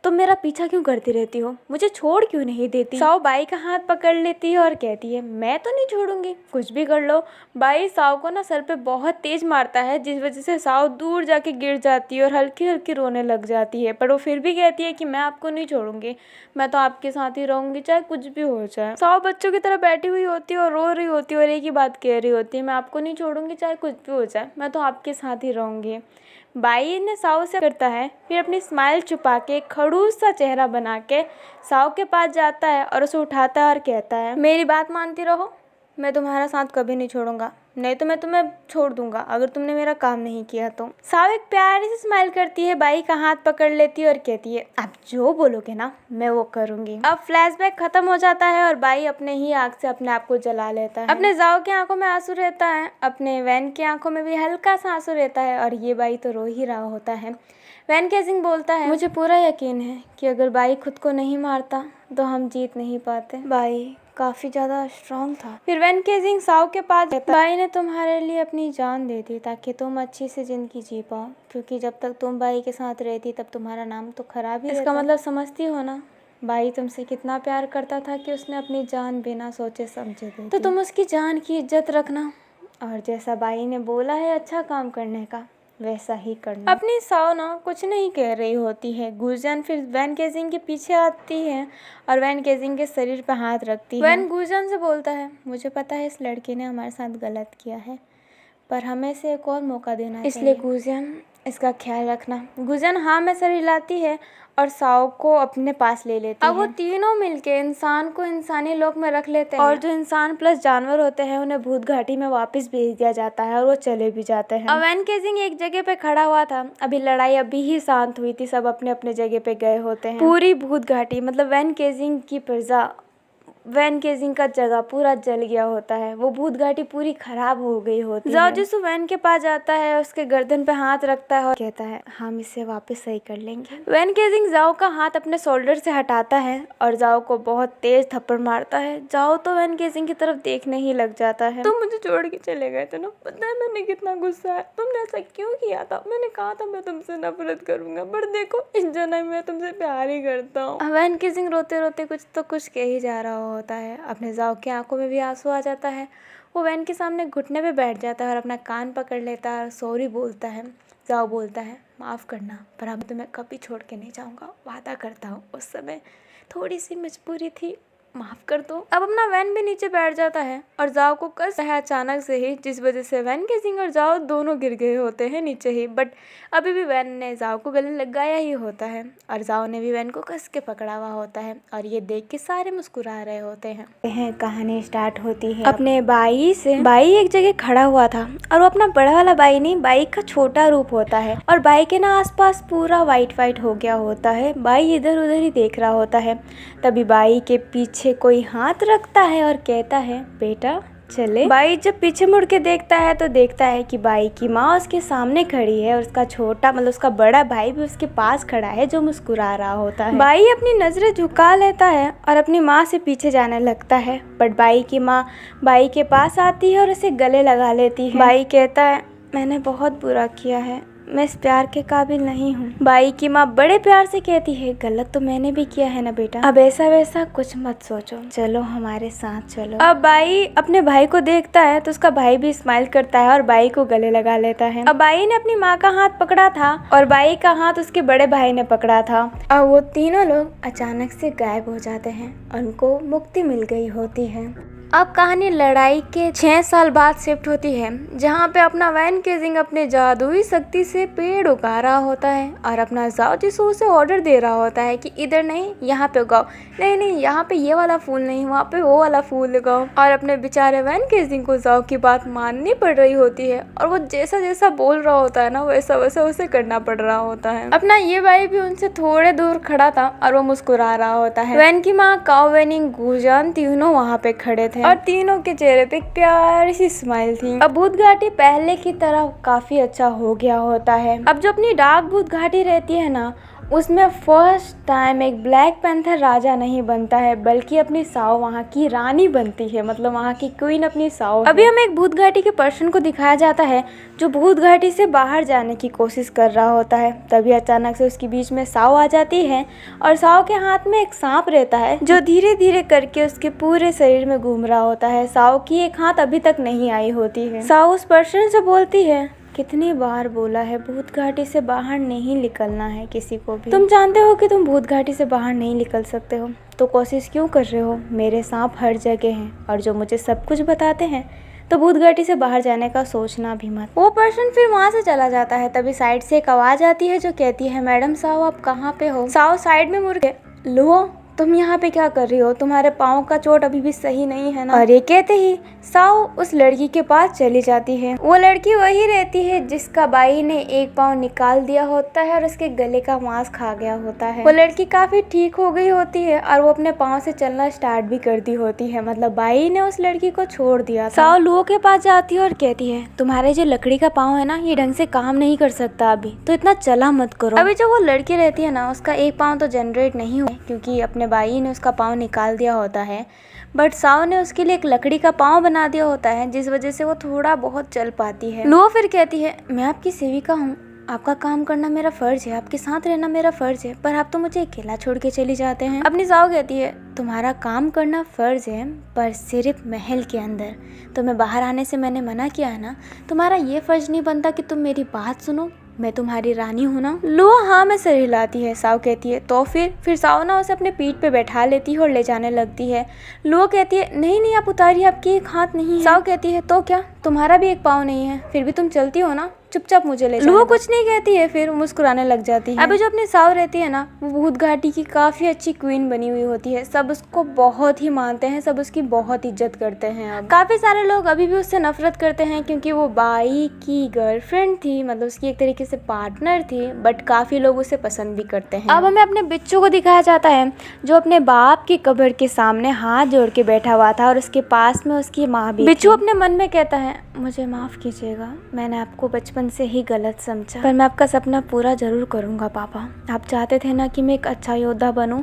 S1: तुम मेरा पीछा क्यों करती रहती हो, मुझे छोड़ क्यों नहीं देती। साओ बाई का हाथ पकड़ लेती है और कहती है, मैं तो नहीं छोड़ूंगी, कुछ भी कर लो। बाई साओ को ना सर पे बहुत तेज मारता है, जिस वजह से साओ दूर जाके गिर जाती है और हल्की हल्की रोने लग जाती है। पर वो फिर भी कहती है कि मैं आपको नहीं छोड़ूंगी, मैं तो आपके साथ ही रहूंगी चाहे कुछ भी हो जाए। साओ बच्चों की तरह बैठी हुई होती है और रो रही होती है और एक ही बात कह रही होती है, मैं आपको नहीं छोड़ूंगी चाहे कुछ भी हो जाए, मैं तो आपके साथ ही रहूंगी। बाई ने साओ से करता है, फिर अपनी स्माइल छुपा के खड़ूस सा चेहरा बना के साओ के पास जाता है और उसे उठाता है और कहता है, मेरी बात मानती रहो, मैं तुम्हारा साथ कभी नहीं छोड़ूंगा, नहीं तो मैं तुम्हें छोड़ दूंगा अगर तुमने मेरा काम नहीं किया तो। साओ एक प्यारी सी स्माइल करती है, बाई का हाथ पकड़ लेती है और कहती है, आप जो बोलोगे ना मैं वो करूंगी। अब फ्लैशबैक खत्म हो जाता है और बाई अपने ही आग से अपने आप को जला लेता है। अपने जाओ की आंखों में आंसू रहता है, अपने वैन की आंखों में भी हल्का सा आंसू रहता है और ये बाई तो रो ही रहा होता है। वैन केजिंग बोलता है, मुझे पूरा यकीन है कि अगर बाई खुद को नहीं मारता तो हम जीत नहीं पाते। बाई काफी ज्यादा स्ट्रांग था। फिर वैन केजिंग साओ के पास जाता है, बाई ने तुम्हारे लिए अपनी जान दे दी ताकि तुम अच्छी से जिंदगी जी पाओ, क्योंकि जब तक तुम बाई के साथ रहती तब तुम्हारा नाम तो खराब ही। इसका मतलब समझती हो ना, बाई तुमसे कितना प्यार करता था कि उसने अपनी जान बिना सोचे समझे दे दी। तो तुम उसकी जान की इज्जत रखना और जैसा बाई ने बोला है अच्छा काम करने का वैसा ही करना। अपनी साओ ना कुछ नहीं कह रही होती है। गुरजान फिर वैन केजिंग के पीछे आती है और वैन केजिंग के शरीर पर हाथ रखती है। वैन गुरजान से बोलता है, मुझे पता है इस लड़के ने हमारे साथ गलत किया है, पर हमें इसे एक और मौका देना है, इसलिए गुरजान इसका ख्याल रखना। गुरजान हाँ में सर हिलाती है और साओ को अपने पास ले लेती है। अब वो तीनों मिलके इंसान को इंसानी लोक में रख लेते हैं और जो इंसान प्लस जानवर होते हैं उन्हें भूत घाटी में वापस भेज दिया जाता है और वो चले भी जाते हैं। अब वैन केजिंग एक जगह पे खड़ा हुआ था, अभी लड़ाई अभी ही शांत हुई थी, सब अपने अपने जगह पे गए होते हैं। पूरी भूत घाटी मतलब वैन केजिंग की प्रजा, वैन केजिंग का जगह पूरा जल गया होता है, वो भूत घाटी पूरी खराब हो गई होती है। जाओ जिसु वैन के पास जाता है, उसके गर्दन पे हाथ रखता है और कहता है, हम इसे वापस सही कर लेंगे। वैन केजिंग जाओ का हाथ अपने शोल्डर से हटाता है और जाओ को बहुत तेज थप्पड़ मारता है। जाओ तो वैन केजिंग की तरफ देखने ही लग जाता है। तुम मुझे छोड़ के चले गए थे ना, पता है मैंने कितना गुस्सा है, तुमने ऐसा क्यों किया था, मैंने कहा था मैं तुमसे नफरत करूंगा, पर देखो इस जन्म में तुमसे प्यार ही करता हूँ। वैन केजिंग रोते रोते कुछ तो कुछ कह ही जा रहा होता है। अपने जाओ की आंखों में भी आंसू आ जाता है। वो वैन के सामने घुटने पे बैठ जाता है और अपना कान पकड़ लेता है और सॉरी बोलता है। जाओ बोलता है, माफ़ करना पर अब तुम्हें कभी छोड़ के नहीं जाऊंगा, वादा करता हूँ, उस समय थोड़ी सी मजबूरी थी, माफ़ कर दो। अब अपना वैन भी नीचे बैठ जाता है और जाओ को कस है अचानक से ही, जिस वजह से वैन केजिंग और जाओ दोनों गिर गए होते हैं नीचे ही। बट अभी भी वैन ने जाओ को गले लगाया ही होता है और जाओ ने भी वैन को कस के पकड़ा हुआ होता है और ये देख के सारे मुस्कुरा रहे होते हैं। कहानी स्टार्ट होती है अपने बाई से। बाई एक जगह खड़ा हुआ था और वो अपना बड़ा वाला बाई नहीं, बाई का छोटा रूप होता है और बाई के ना आसपास पूरा वाइट वाइट हो गया होता है। बाई इधर उधर ही देख रहा होता है। तभी बाई के पीछे कोई हाथ रखता है और कहता है, बेटा चले। बाई जब पीछे मुड़ के देखता है तो देखता है कि बाई की माँ उसके सामने खड़ी है और उसका छोटा मतलब उसका बड़ा भाई भी उसके पास खड़ा है जो मुस्कुरा रहा होता है। बाई अपनी नजरें झुका लेता है और अपनी माँ से पीछे जाने लगता है, बट बाई की माँ बाई के पास आती है और उसे गले लगा लेती है। बाई कहता है, मैंने बहुत बुरा किया है, मैं इस प्यार के काबिल नहीं हूँ। बाई की माँ बड़े प्यार से कहती है, गलत तो मैंने भी किया है ना बेटा, अब ऐसा वैसा कुछ मत सोचो, चलो हमारे साथ चलो। अब बाई अपने भाई को देखता है तो उसका भाई भी स्माइल करता है और बाई को गले लगा लेता है। अब बाई ने अपनी माँ का हाथ पकड़ा था और बाई का हाथ उसके बड़े भाई ने पकड़ा था और वो तीनों लोग अचानक से गायब हो जाते हैं, उनको मुक्ति मिल गई होती है। अब कहानी लड़ाई के 6 साल बाद शिफ्ट होती है, जहाँ पे अपना वैन केजिंग अपने जादुई शक्ति से पेड़ उगा रहा होता है और अपना जाओ जिसको उसे ऑर्डर दे रहा होता है कि इधर नहीं यहाँ पे उगाओ, नहीं नहीं यहाँ पे ये वाला फूल नहीं, वहाँ पे वो वाला फूल उगाओ। और अपने बेचारे वैन केजिंग को जाओ की बात माननी पड़ रही होती है और वो जैसा जैसा बोल रहा होता है ना वैसा वैसा उसे करना पड़ रहा होता है। अपना ये भाई भी उनसे थोड़े दूर खड़ा था और वो मुस्कुरा रहा होता है। वैन की माँ काओ वेनिंग गुजान तीनों वहाँ पे खड़े थे और तीनों के चेहरे पे एक प्यारी सी स्माइल थी। अब भूत घाटी पहले की तरह काफी अच्छा हो गया होता है। अब जो अपनी डार्क भूत घाटी रहती है ना, उसमें फर्स्ट टाइम एक ब्लैक पैंथर राजा नहीं बनता है बल्कि अपनी साओ वहाँ की रानी बनती है, मतलब वहाँ की क्वीन अपनी साओ। अभी हमें एक भूत घाटी के पर्सन को दिखाया जाता है जो भूत घाटी से बाहर जाने की कोशिश कर रहा होता है। तभी अचानक से उसके बीच में साओ आ जाती है और साओ के हाथ में एक सांप रहता है जो धीरे धीरे करके उसके पूरे शरीर में घूम रहा होता है। साओ की एक हाथ अभी तक नहीं आई होती है। साओ उस पर्सन से बोलती है, कितनी बार बोला है भूत घाटी से बाहर नहीं निकलना है किसी को भी। तुम जानते हो कि तुम भूत घाटी से बाहर नहीं निकल सकते हो तो कोशिश क्यों कर रहे हो? मेरे सांप हर जगह हैं और जो मुझे सब कुछ बताते हैं, तो भूत घाटी से बाहर जाने का सोचना भी मत। वो पर्सन फिर वहाँ से चला जाता है। तभी साइड से एक आवाज आती है जो कहती है, मैडम साओ आप कहाँ पे हो? साओ साइड में मुड़ के, लो तुम यहाँ पे क्या कर रही हो? तुम्हारे पाँव का चोट अभी भी सही नहीं है ना? और ये कहते ही साओ उस लड़की के पास चली जाती है। वो लड़की वही रहती है जिसका बाई ने एक पाँव निकाल दिया होता है और उसके गले का मांस खा गया होता है। वो लड़की काफी ठीक हो गई होती है और वो अपने पाँव से चलना स्टार्ट भी कर दी होती है, मतलब बाई ने उस लड़की को छोड़ दिया था। साओ लुओ के पास जाती है और कहती है, तुम्हारे जो लकड़ी का पाँव है ना, ये ढंग से काम नहीं कर सकता अभी, तो इतना चला मत करो। अभी जो वो लड़की रहती है ना, उसका एक पाँव तो जनरेट नहीं हुआ क्योंकि अपने बाई ने उसका पाँव निकाल दिया होता है, बट साओ ने उसके लिए एक लकड़ी का पाँव बना दिया होता है जिस वजह से वो थोड़ा बहुत चल पाती है। लुओ फिर कहती है, मैं आपकी सेविका हूँ, आपका काम करना मेरा फर्ज है, आपके साथ रहना मेरा फर्ज है, पर आप तो मुझे अकेला छोड़ के चली जाते हैं। अपनी साओ कहती है, तुम्हारा काम करना फर्ज है पर सिर्फ महल के अंदर, तुम्हें बाहर आने से मैंने मना किया है ना। तुम्हारा ये फर्ज नहीं बनता कि तुम मेरी बात सुनो, मैं तुम्हारी रानी हूँ ना। लुओ हाँ में सर हिलाती है। साओ कहती है तो फिर साओ ना उसे अपने पीठ पे बैठा लेती है और ले जाने लगती है। लुओ कहती है नहीं नहीं आप उतारिए, आपकी एक हाथ नहीं है। साओ कहती है तो क्या, तुम्हारा भी एक पाँव नहीं है, फिर भी तुम चलती हो ना, चुपचाप मुझे ले जाओ। लुओ कुछ नहीं कहती है, फिर मुस्कुराने लग जाती है। अभी जो अपनी साओ रहती है ना, वो भूत घाटी की काफी अच्छी क्वीन बनी हुई होती है। सब उसको बहुत ही मानते हैं, सब उसकी बहुत इज्जत करते हैं। अब काफी सारे लोग अभी भी उससे नफरत करते हैं क्योंकि वो बाई की गर्लफ्रेंड थी, मतलब उसकी एक तरीके से पार्टनर थी, बट काफी लोग उसे पसंद भी करते हैं। अब हमें अपने बिच्छू को दिखाया जाता है जो अपने बाप की कब्र के सामने हाथ जोड़ के बैठा हुआ था और उसके पास में उसकी माँ भी। बिच्छू अपने मन में कहता है, मुझे माफ कीजिएगा, मैंने आपको बचपन से ही गलत समझा, पर मैं आपका सपना पूरा जरूर करूंगा पापा। आप चाहते थे ना कि मैं एक अच्छा योद्धा बनूं,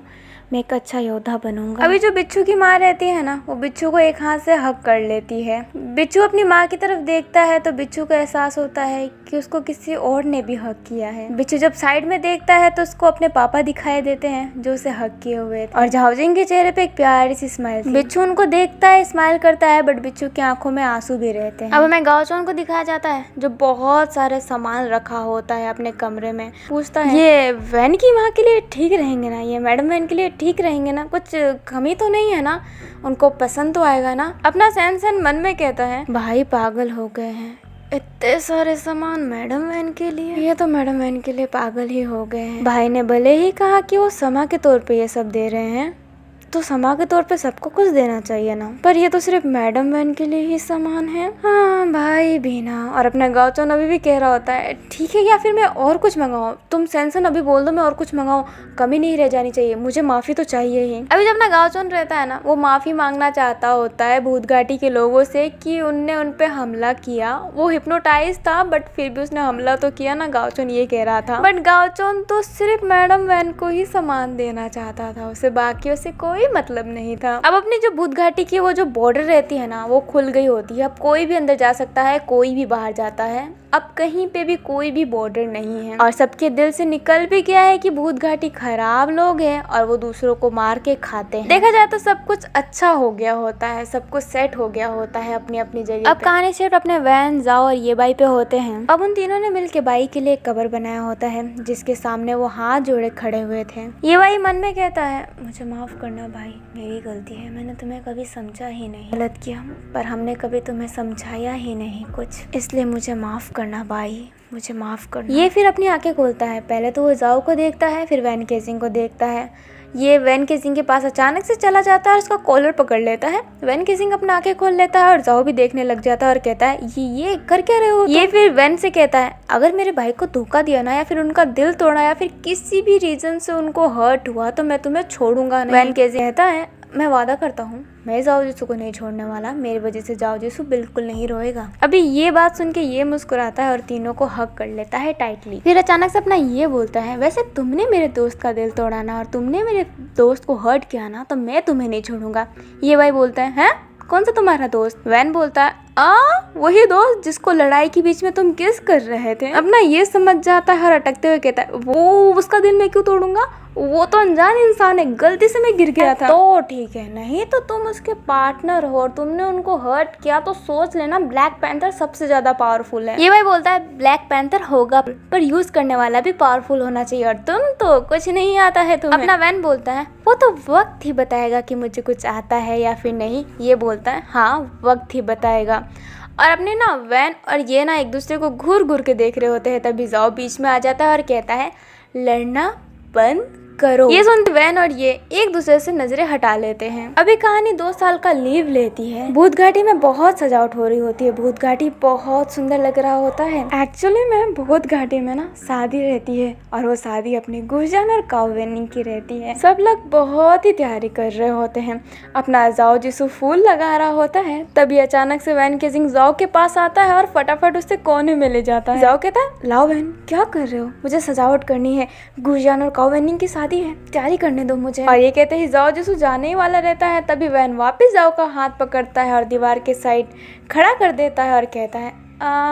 S1: मैं एक अच्छा योद्धा बनूंगा। अभी जो बिच्छू की माँ रहती है ना, वो बिच्छू को एक हाथ से हक कर लेती है। बिच्छू अपनी माँ की तरफ देखता है तो बिच्छू को एहसास होता है कि उसको किसी और ने भी हक किया है। बिच्छू जब साइड में देखता है तो उसको अपने पापा दिखाई देते हैं जो उसे हक किए हुए थे और झाओजिंग के चेहरे पे एक प्यारी सी स्माइल थी। बिच्छू उनको देखता है, स्माइल करता है, बट बिच्छू की आंखों में आंसू भी रहते हैं। अब हमें गाओचोन को दिखाया जाता है जो बहुत सारे सामान रखा होता है अपने कमरे में। पूछता है, ये वैन की माँ के लिए ठीक रहेंगे ना, ये मैडम वैन के लिए ठीक रहेंगे ना, कुछ कमी तो नहीं है ना, उनको पसंद तो आएगा ना। अपना सैन मन में कहता है, भाई पागल हो गए हैं, इतने सारे सामान मैडम वैन के लिए, ये तो मैडम वैन के लिए पागल ही हो गए हैं। भाई ने भले ही कहा कि वो समा के तौर पे ये सब दे रहे हैं, तो समा के तौर पे सबको कुछ देना चाहिए ना, पर ये तो सिर्फ मैडम वैन के लिए ही सामान है। हाँ भाई भी ना। और अपना गाओचोन अभी भी कह रहा होता है, ठीक है या फिर मैं और कुछ मंगाऊं, तुम सैनसन अभी बोल दो मैं और कुछ मंगाऊं, कमी नहीं रह जानी चाहिए, मुझे माफी तो चाहिए ही। अभी जब अपना गाओचोन रहता है ना, वो माफी मांगना चाहता होता है भूत घाटी के लोगों से कि उनने उन पे हमला किया। वो हिप्नोटाइज था बट फिर भी उसने हमला तो किया ना, गाओचोन ये कह रहा था। बट गाओचोन तो सिर्फ मैडम वैन को ही सामान देना चाहता था, उसे बाकियों से कोई मतलब नहीं था। अब अपनी जो भूत घाटी की वो जो बॉर्डर रहती है ना, वो खुल गई होती है, अब कोई भी अंदर जा सकता है, कोई भी बाहर जाता है। अब कहीं पे भी कोई भी बॉर्डर नहीं है और सबके दिल से निकल भी गया है कि भूत घाटी खराब लोग हैं और वो दूसरों को मार के खाते हैं। देखा जाए तो सब कुछ अच्छा हो गया होता है, सब कुछ सेट हो गया होता है अपनी अपनी जगह। अब कहानी सिर्फ अपने वैन, जाओ और ये बाई पे होते हैं। अब उन तीनों ने मिलके बाई के लिए एक कब्र बनाया होता है जिसके सामने वो हाथ जोड़े खड़े हुए थे। ये बाई मन में कहता है, मुझे माफ करना भाई, मेरी गलती है, मैंने तुम्हें कभी समझा ही नहीं, गलत किया, पर हमने कभी तुम्हें समझाया ही नहीं कुछ, इसलिए मुझे माफ करना भाई, मुझे माफ करना। ये फिर अपनी आंखें खोलता है। पहले तो वो जाओ को देखता है, फिर वैन केसिंग को देखता है। ये वैन केसिंग के पास अचानक से चला जाता है और उसका कॉलर पकड़ लेता है। वैन केसिंग अपना आंखें खोल लेता है और जाओ भी देखने लग जाता है और कहता है, ये कर क्या रहे हो? ये फिर वैन से कहता है, अगर मेरे भाई को धोखा दिया ना, या फिर उनका दिल तोड़ा, या फिर किसी भी रीजन से उनको हर्ट हुआ, तो मैं तुम्हें छोड़ूंगा नहीं। वैन केसिंग कहता है, मैं वादा करता हूँ मैं जाओ जिसू को नहीं छोड़ने वाला, मेरी वजह से जाओ जिसू बिल्कुल नहीं रोएगा। अभी ये बात सुन के ये मुस्कुराता है और तीनों को हग कर लेता है टाइटली। फिर अचानक से अपना ये बोलता है, वैसे तुमने मेरे दोस्त का दिल तोड़ा ना और तुमने मेरे दोस्त को हर्ट किया ना, तो मैं तुम्हें नहीं छोड़ूंगा। ये भाई बोलता है, कौन सा तुम्हारा दोस्त? वैन बोलता है, वही दोस्त जिसको लड़ाई के बीच में तुम किस कर रहे थे। अपना ये समझ जाता है और अटकते हुए कहता है, वो उसका दिल मैं क्यों तोड़ूंगा, वो तो अनजान इंसान है, गलती से मैं गिर गया था। तो ठीक है, नहीं तो तुम उसके पार्टनर हो और तुमने उनको हर्ट किया, तो सोच लेना ब्लैक पैंथर सबसे ज्यादा पावरफुल है। ये भाई बोलता है, ब्लैक पैंथर होगा पर यूज करने वाला भी पावरफुल होना चाहिए, और तुम तो कुछ नहीं आता है तुम्हें। अपना वैन बोलता है, वो तो वक्त ही बताएगा कि मुझे कुछ आता है या फिर नहीं। ये बोलता है, हाँ वक्त ही बताएगा। और अपने ना वैन और ये ना एक दूसरे को घूर घूर के देख रहे होते हैं। तभी जाओ बीच में आ जाता है और कहता है, लड़ना बंद करो। ये सुनते वैन और ये एक दूसरे से नजरें हटा लेते हैं। अभी कहानी 2 साल का लीव लेती है। भूत घाटी में बहुत सजावट हो रही होती है, भूत घाटी बहुत सुंदर लग रहा होता है। एक्चुअली में भूत घाटी में ना शादी रहती है और वो शादी अपनी गुर्जन और काव्यनी की रहती है। सब लोग बहुत ही तैयारी कर रहे होते हैं। अपना जाओ जिसू फूल लगा रहा होता है। तभी अचानक से वैन केसिंग जाओ के पास आता है और फटाफट उससे कोने में ले जाता है। जाओ कहता है, लाओ वैन क्या कर रहे हो, मुझे सजावट करनी है, गुर्जन और काव्यनी की शादी है, तैयारी करने दो मुझे। और ये कहते ही जाओ जिसू जाने ही वाला रहता है। तभी वैन वापस जाओ का हाथ पकड़ता है और दीवार के साइड खड़ा कर देता है और कहता है,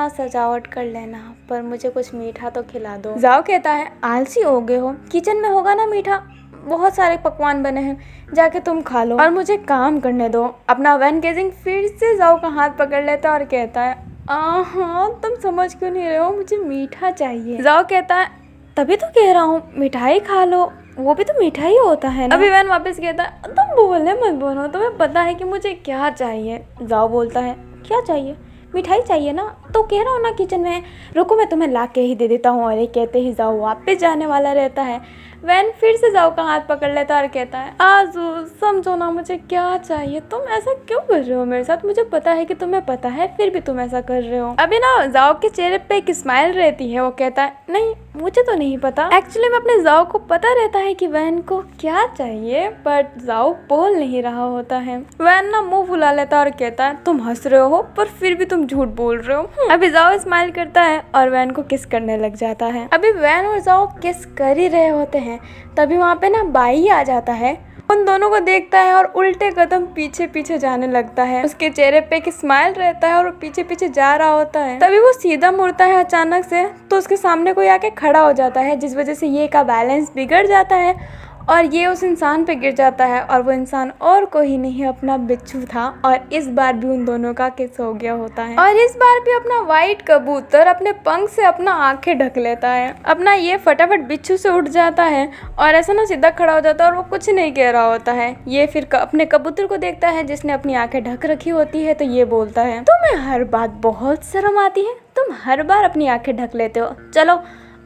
S1: सजावट कर लेना, पर मुझे कुछ मीठा तो खिला दो। जाओ कहता है, आलसी हो गए हो, किचन में होगा ना मीठा, बहुत सारे पकवान बने हैं, जाके तुम खा लो और मुझे काम करने दो। अपना वैन केसिंग फिर से जाओ का हाथ पकड़ लेता है और कहता है, हाँ तुम समझ क्यों नहीं रहे हो, मुझे मीठा चाहिए। जाओ कहता है, तभी तो कह रहा हूँ मिठाई खा लो, वो भी तो मिठाई होता है ना। अभी वैन वापस कहता है, तुम बोले मत बोलो, तुम्हें पता है कि मुझे क्या चाहिए। जाओ बोलता है, क्या चाहिए? मिठाई चाहिए ना, तो कह रहा हूँ ना किचन में, रुको मैं तुम्हें ला के ही दे देता हूँ। और ये कहते ही जाओ वापस जाने वाला रहता है। वैन फिर से जाओ का हाथ पकड़ लेता और कहता है, आजू समझो ना मुझे क्या चाहिए, तुम ऐसा क्यों कर रहे हो मेरे साथ, मुझे पता है कि तुम्हें पता है फिर भी तुम ऐसा कर रहे हो। अभी ना जाओ के चेहरे पे एक स्माइल रहती है। वो कहता है, नहीं मुझे तो नहीं पता। एक्चुअली में अपने जाओ को पता रहता है कि वैन को क्या चाहिए, बट जाओ बोल नहीं रहा होता है। वैन ना मुंह फुला लेता और कहता है, तुम हंस रहे हो पर फिर भी तुम झूठ बोल रहे हो। अभी जाओ स्माइल करता है और वैन को किस करने लग जाता है। अभी वैन और जाओ किस कर ही रहे होते हैं। तभी वहाँ पे ना बाई आ जाता है, उन दोनों को देखता है और उल्टे कदम पीछे पीछे जाने लगता है। उसके चेहरे पे एक स्माइल रहता है और वो पीछे पीछे जा रहा होता है। तभी वो सीधा मुड़ता है अचानक से, तो उसके सामने कोई आके खड़ा हो जाता है, जिस वजह से ये का बैलेंस बिगड़ जाता है और ये उस इंसान पे गिर जाता है। और वो इंसान और कोई नहीं अपना बिच्छू था। और इस बार भी उन दोनों का किस हो गया होता है। और इस बार भी अपना वाइट कबूतर अपने पंख से अपना आंखें ढक लेता है। अपना ये फटाफट बिच्छू से उठ जाता है और ऐसा ना सीधा खड़ा हो जाता है और वो कुछ नहीं कह रहा होता है। ये फिर अपने कबूतर को देखता है जिसने अपनी आंखें ढक रखी होती है, तो ये बोलता है, तुम्हें हर बात बहुत शर्म आती है, तुम हर बार अपनी आंखें ढक लेते हो, चलो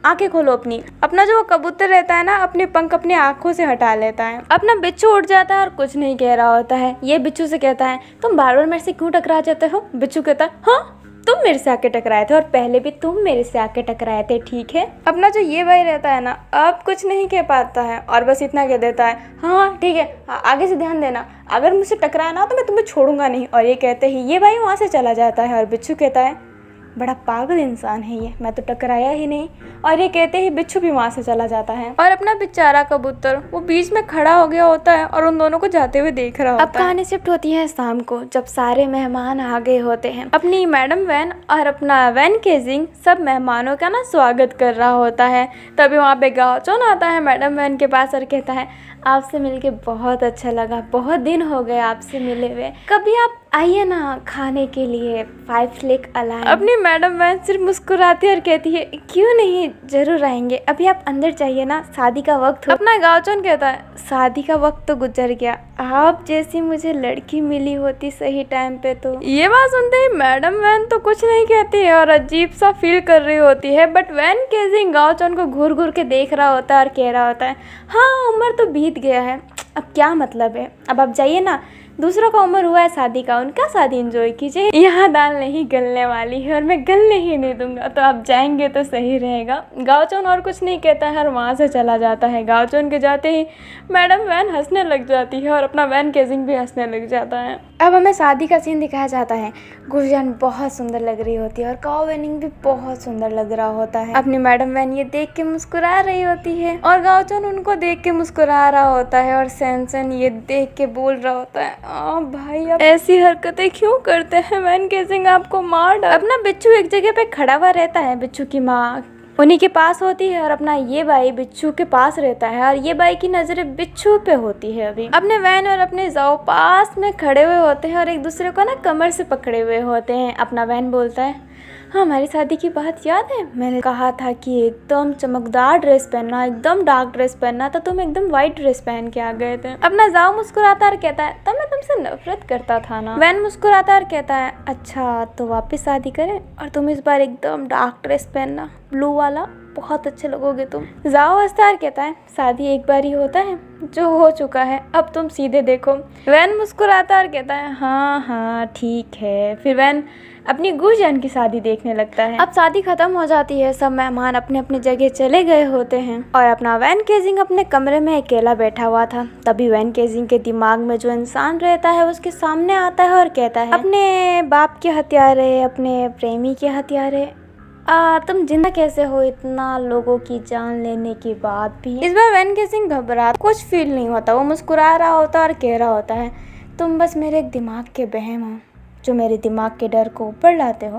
S1: आंखें खोलो अपनी। अपना जो कबूतर रहता है ना, अपने पंख अपनी आंखों से हटा लेता है। अपना बिच्छू उठ जाता है और कुछ नहीं कह रहा होता है। ये बिच्छू से कहता है, तुम बार बार मेरे से क्यों टकरा जाते हो? बिच्छू कहता है, हाँ तुम मेरे से आके टकराए थे और पहले भी तुम मेरे से आके टकराए थे, ठीक है। अपना जो ये भाई रहता है ना, अब कुछ नहीं कह पाता है और बस इतना कह देता है, हाँ ठीक है, आगे से ध्यान देना, अगर मुझसे टकराया ना तो मैं तुम्हें छोड़ूंगा नहीं। और ये कहते ही ये भाई वहाँ से चला जाता है और बिच्छू कहता है, बड़ा पागल इंसान है ये, मैं तो टकराया ही नहीं। और ये कहते ही बिच्छू भी वहाँ से चला जाता है और अपना बेचारा कबूतर वो बीच में खड़ा हो गया होता है और उन दोनों को जाते हुए देख रहा होता है। अब कहानी शिफ्ट होती है शाम को, जब सारे मेहमान आ गए होते हैं। अपनी मैडम वैन और अपना वैन केजिंग सब मेहमानों का ना स्वागत कर रहा होता है। तभी वहाँ पे गाओचोन आता है मैडम वैन के पास और कहता है आपसे मिलके बहुत अच्छा लगा, बहुत दिन हो गए आपसे मिले हुए, कभी आप आइए ना खाने के लिए 5 लेक अलाइन। अपनी मैडम वैन सिर्फ मुस्कुराती और कहती है क्यों नहीं, जरूर आएंगे, अभी आप अंदर जाइए ना, शादी का वक्त हो। अपना गाओचोन कहता है शादी का वक्त तो गुजर गया, आप जैसी मुझे लड़की मिली होती सही टाइम पे तो। ये बात सुनते ही मैडम वैन तो कुछ नहीं कहती है और अजीब सा फील कर रही होती है, बट वैन केजिंग गाओचोन को घूर घूर के देख रहा होता है और कह रहा होता है हाँ उम्र तो बीत गया है, अब क्या मतलब है, अब आप जाइए ना, दूसरों का उम्र हुआ है शादी का, उनका शादी एंजॉय कीजिए, यहाँ दाल नहीं गलने वाली है और मैं गलने ही नहीं दूंगा, तो आप जाएंगे तो सही रहेगा। गाओचोन और कुछ नहीं कहता है और वहाँ से चला जाता है। गाओचोन के जाते ही मैडम वैन हंसने लग जाती है और अपना वैन केजिंग भी हंसने लग जाता है। अब हमें शादी का सीन दिखाया जाता है। गुरजान बहुत सुंदर लग रही होती है और काओ वेनिंग भी बहुत सुंदर लग रहा होता है। अपनी मैडम वैन ये देख के मुस्कुरा रही होती है और गाओचोन उनको देख के मुस्कुरा रहा होता है और सैनसन ये देख के बोल रहा होता है भाई आप ऐसी हरकतें क्यों करते हैं, वैन केजिंग आपको मार डाल। अपना बिच्छू एक जगह पे खड़ा हुआ रहता है, बिच्छू की माँ उन्हीं के पास होती है और अपना ये भाई बिच्छू के पास रहता है और ये भाई की नजरें बिच्छू पे होती है। अभी अपने वैन और अपने जाओ पास में खड़े हुए होते हैं और एक दूसरे को ना कमर से पकड़े हुए होते हैं। अपना वैन बोलता है हाँ हमारी शादी की बात याद है, मैंने कहा था कि एकदम चमकदार ड्रेस पहनना, एकदम डार्क ड्रेस पहनना, तो तुम एकदम व्हाइट ड्रेस पहन के आ गए थे। अपना जाओ मुस्कुराता और कहता है तब मैं तुमसे नफरत करता था ना। वैन मुस्कुराता और कहता है अच्छा तो वापस शादी करें और तुम इस बार एकदम डार्क ड्रेस पहनना, ब्लू वाला, बहुत अच्छे लगोगे तुम। जाओ हंसता कहता है शादी एक बार ही होता है, जो हो चुका है अब तुम सीधे देखो। वैन मुस्कुराता और कहता है हाँ हाँ ठीक है। फिर वैन अपनी गुरजान की शादी देखने लगता है। अब शादी खत्म हो जाती है, सब मेहमान अपने अपने जगह चले गए होते हैं और अपना वैन केजिंग अपने कमरे में अकेला बैठा हुआ था। तभी वैन केजिंग के दिमाग में जो इंसान रहता है उसके सामने आता है और कहता है अपने बाप के हत्यारे, अपने प्रेमी के हत्यारे, तुम जिंदा कैसे हो इतना लोगों की जान लेने के बाद भी। इस बार वैन केजिंग घबरा कुछ फील नहीं होता, वो मुस्कुरा रहा होता और कह रहा होता है तुम बस मेरे एक दिमाग के बहम हो जो मेरे दिमाग के डर को ऊपर लाते हो।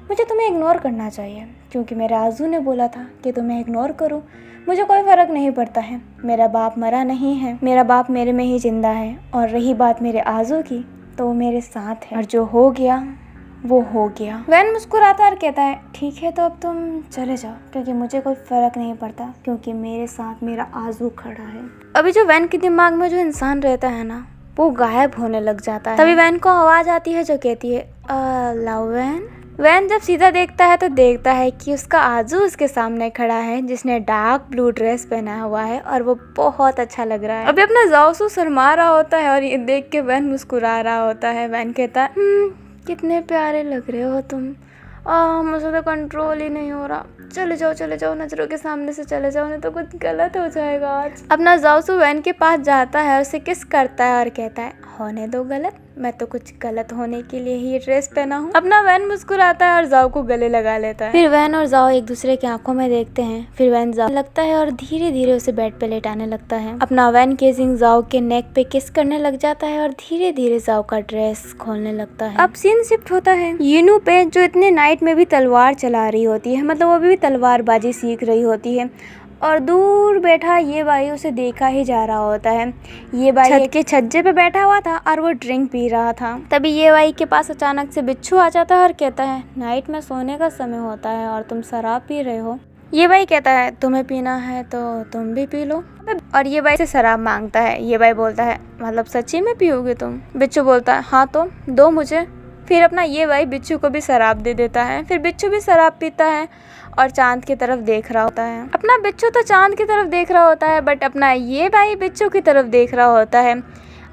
S1: मुझे तुम्हें इग्नोर करना चाहिए क्योंकि मेरे आजू ने बोला था कि तुम्हें इग्नोर करूं। मुझे कोई फ़र्क नहीं पड़ता है, मेरा बाप मरा नहीं है, मेरा बाप मेरे में ही जिंदा है। और रही बात मेरे आजू की तो वो मेरे साथ है और जो हो गया वो हो गया। वैन मुस्कुराता और कहता है ठीक है तो अब तुम चले जाओ क्योंकि मुझे कोई फ़र्क नहीं पड़ता क्योंकि मेरे साथ मेरा आजू खड़ा है। अभी जो वैन के दिमाग में जो इंसान रहता है ना वो गायब होने लग जाता है। तभी वैन को आवाज़ आती है जो कहती है लव वैन। वैन जब सीधा देखता है तो देखता है कि उसका आजू उसके सामने खड़ा है जिसने डार्क ब्लू ड्रेस पहना हुआ है और वो बहुत अच्छा लग रहा है। अभी अपना जाओसू शर्मा रहा होता है और ये देख के वैन मुस्कुरा रहा होता है। वैन कहता है कितने प्यारे लग रहे हो तुम, मुझे तो कंट्रोल ही नहीं हो रहा, चले जाओ, नजरों के सामने से चले जाओ नहीं तो कुछ गलत हो जाएगा आज। अपना जाओसू वैन के पास जाता है और उसे किस करता है और कहता है होने दो गलत, मैं तो कुछ गलत होने के लिए ही ये ड्रेस पहना हूँ। अपना वैन मुस्कुराता है और जाओ को गले लगा लेता है। फिर वैन और जाओ एक दूसरे की आंखों में देखते हैं। फिर वैन जाओ लगता है और धीरे धीरे उसे बेड पे लेटाने लगता है। अपना वैन केजिंग जाओ के नेक पे किस करने लग जाता है और धीरे धीरे जाओ का ड्रेस खोलने लगता है। अब सीन शिफ्ट होता है यीनू पे जो इतने नाइट में भी तलवार चला रही होती है, मतलब वो भी तलवारबाजी सीख रही होती है और दूर बैठा ये भाई उसे देखा ही जा रहा होता है। ये भाई छत के छज्जे पे बैठा हुआ था और वो ड्रिंक पी रहा था। तभी ये भाई के पास अचानक से बिच्छू आ जाता है और कहता है नाइट में सोने का समय होता है और तुम शराब पी रहे हो। ये भाई कहता है तुम्हें पीना है तो तुम भी पी लो और ये भाई से शराब मांगता है। ये भाई बोलता है मतलब सच्ची में पियोगे तुम? बिच्छू बोलता है हाँ तो दो मुझे। फिर अपना ये भाई बिच्छू को भी शराब दे देता है। फिर बिच्छू भी शराब पीता है और चांद की तरफ देख रहा होता है। अपना बिच्छू तो चांद की तरफ देख रहा होता है बट अपना ये भाई बिच्छू की तरफ देख रहा होता है।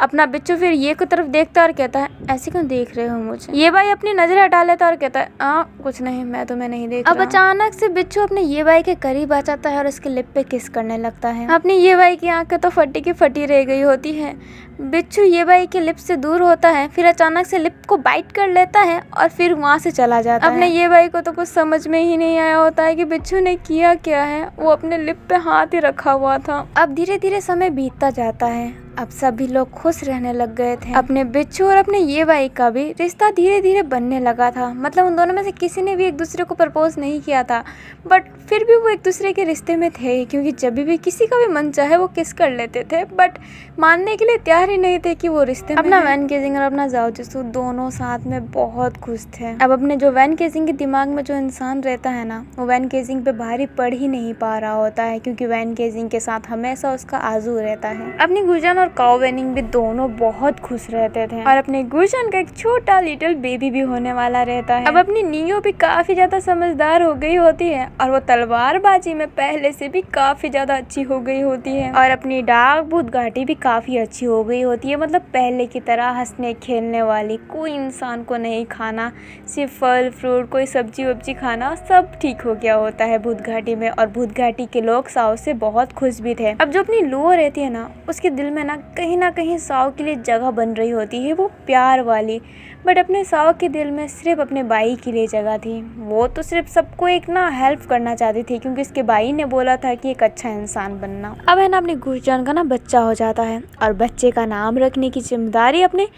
S1: अपना बिच्छू फिर ये की तरफ देखता है और कहता है ऐसे क्यों देख रहे हो मुझे? ये भाई अपनी नजरें हटा लेता है और कहता है कुछ नहीं, मैं तुम्हें नहीं देख रहा। अब अचानक से बिच्छू अपने ये भाई के करीब आ जाता है और उसके लिप पे किस करने लगता है। अपनी ये भाई की आंखें तो फटी की फटी रह गई होती है बिच्छू ये भाई के लिप से दूर होता है, फिर अचानक से लिप को बाइट कर लेता है और फिर वहाँ से चला जाता है। अपने ये भाई को तो कुछ समझ में ही नहीं आया होता है कि बिच्छू ने किया क्या है। वो अपने लिप पे हाथ ही रखा हुआ था। अब धीरे धीरे समय बीतता जाता है। अब सभी लोग खुश रहने लग गए थे। अपने बिच्छू और अपने ये भाई का भी रिश्ता धीरे धीरे बनने लगा था। मतलब उन दोनों में से किसी ने भी एक दूसरे को प्रपोज नहीं किया था, बट फिर भी वो एक दूसरे के रिश्ते में थे, क्योंकि जब भी किसी का भी मन चाहे वो किस कर लेते थे, बट मानने के लिए तैयार ही नहीं थे कि वो रिश्ते में अपना वैन केजिंग और अपना जाओ जिसू दोनों साथ में बहुत खुश थे। अब अपने जो वैन केजिंग के दिमाग में जो इंसान रहता है ना, वो वैन केजिंग पे भारी पड़ ही नहीं पा रहा होता है, क्योंकि वैन केजिंग के साथ हमेशा उसका आजू रहता है। अपनी गुजन और काओ वेनिंग भी दोनों बहुत खुश रहते थे और अपने गुजन का एक छोटा लिटिल बेबी भी होने वाला रहता है। अब अपनी नियो भी काफी ज्यादा समझदार हो गई होती है और वो तलवारबाजी में पहले से भी काफी ज्यादा अच्छी हो गई होती है। और अपनी डार्क भूत घाटी भी काफी अच्छी हो गई होती है। मतलब पहले की तरह हंसने खेलने वाली, कोई इंसान को नहीं खाना, सिर्फ फल फ्रूट, कोई सब्जी वब्जी खाना, सब ठीक हो गया होता है भूत घाटी में। और भूत घाटी के लोग साओ से बहुत खुश भी थे। अब जो अपनी लुओ रहती है ना, उसके दिल में ना कहीं साओ के लिए जगह बन रही होती है, वो प्यार वाली। बट अपने साओ के दिल में सिर्फ अपने भाई के लिए जगह थी। वो तो सिर्फ सबको एक हेल्प करना चाहती थी, क्योंकि उसके भाई ने बोला था कि एक अच्छा इंसान बनना। अब है ना अपनी गुरजान का बच्चा हो जाता है और बच्चे का नाम रखने की जिम्मेदारी अपने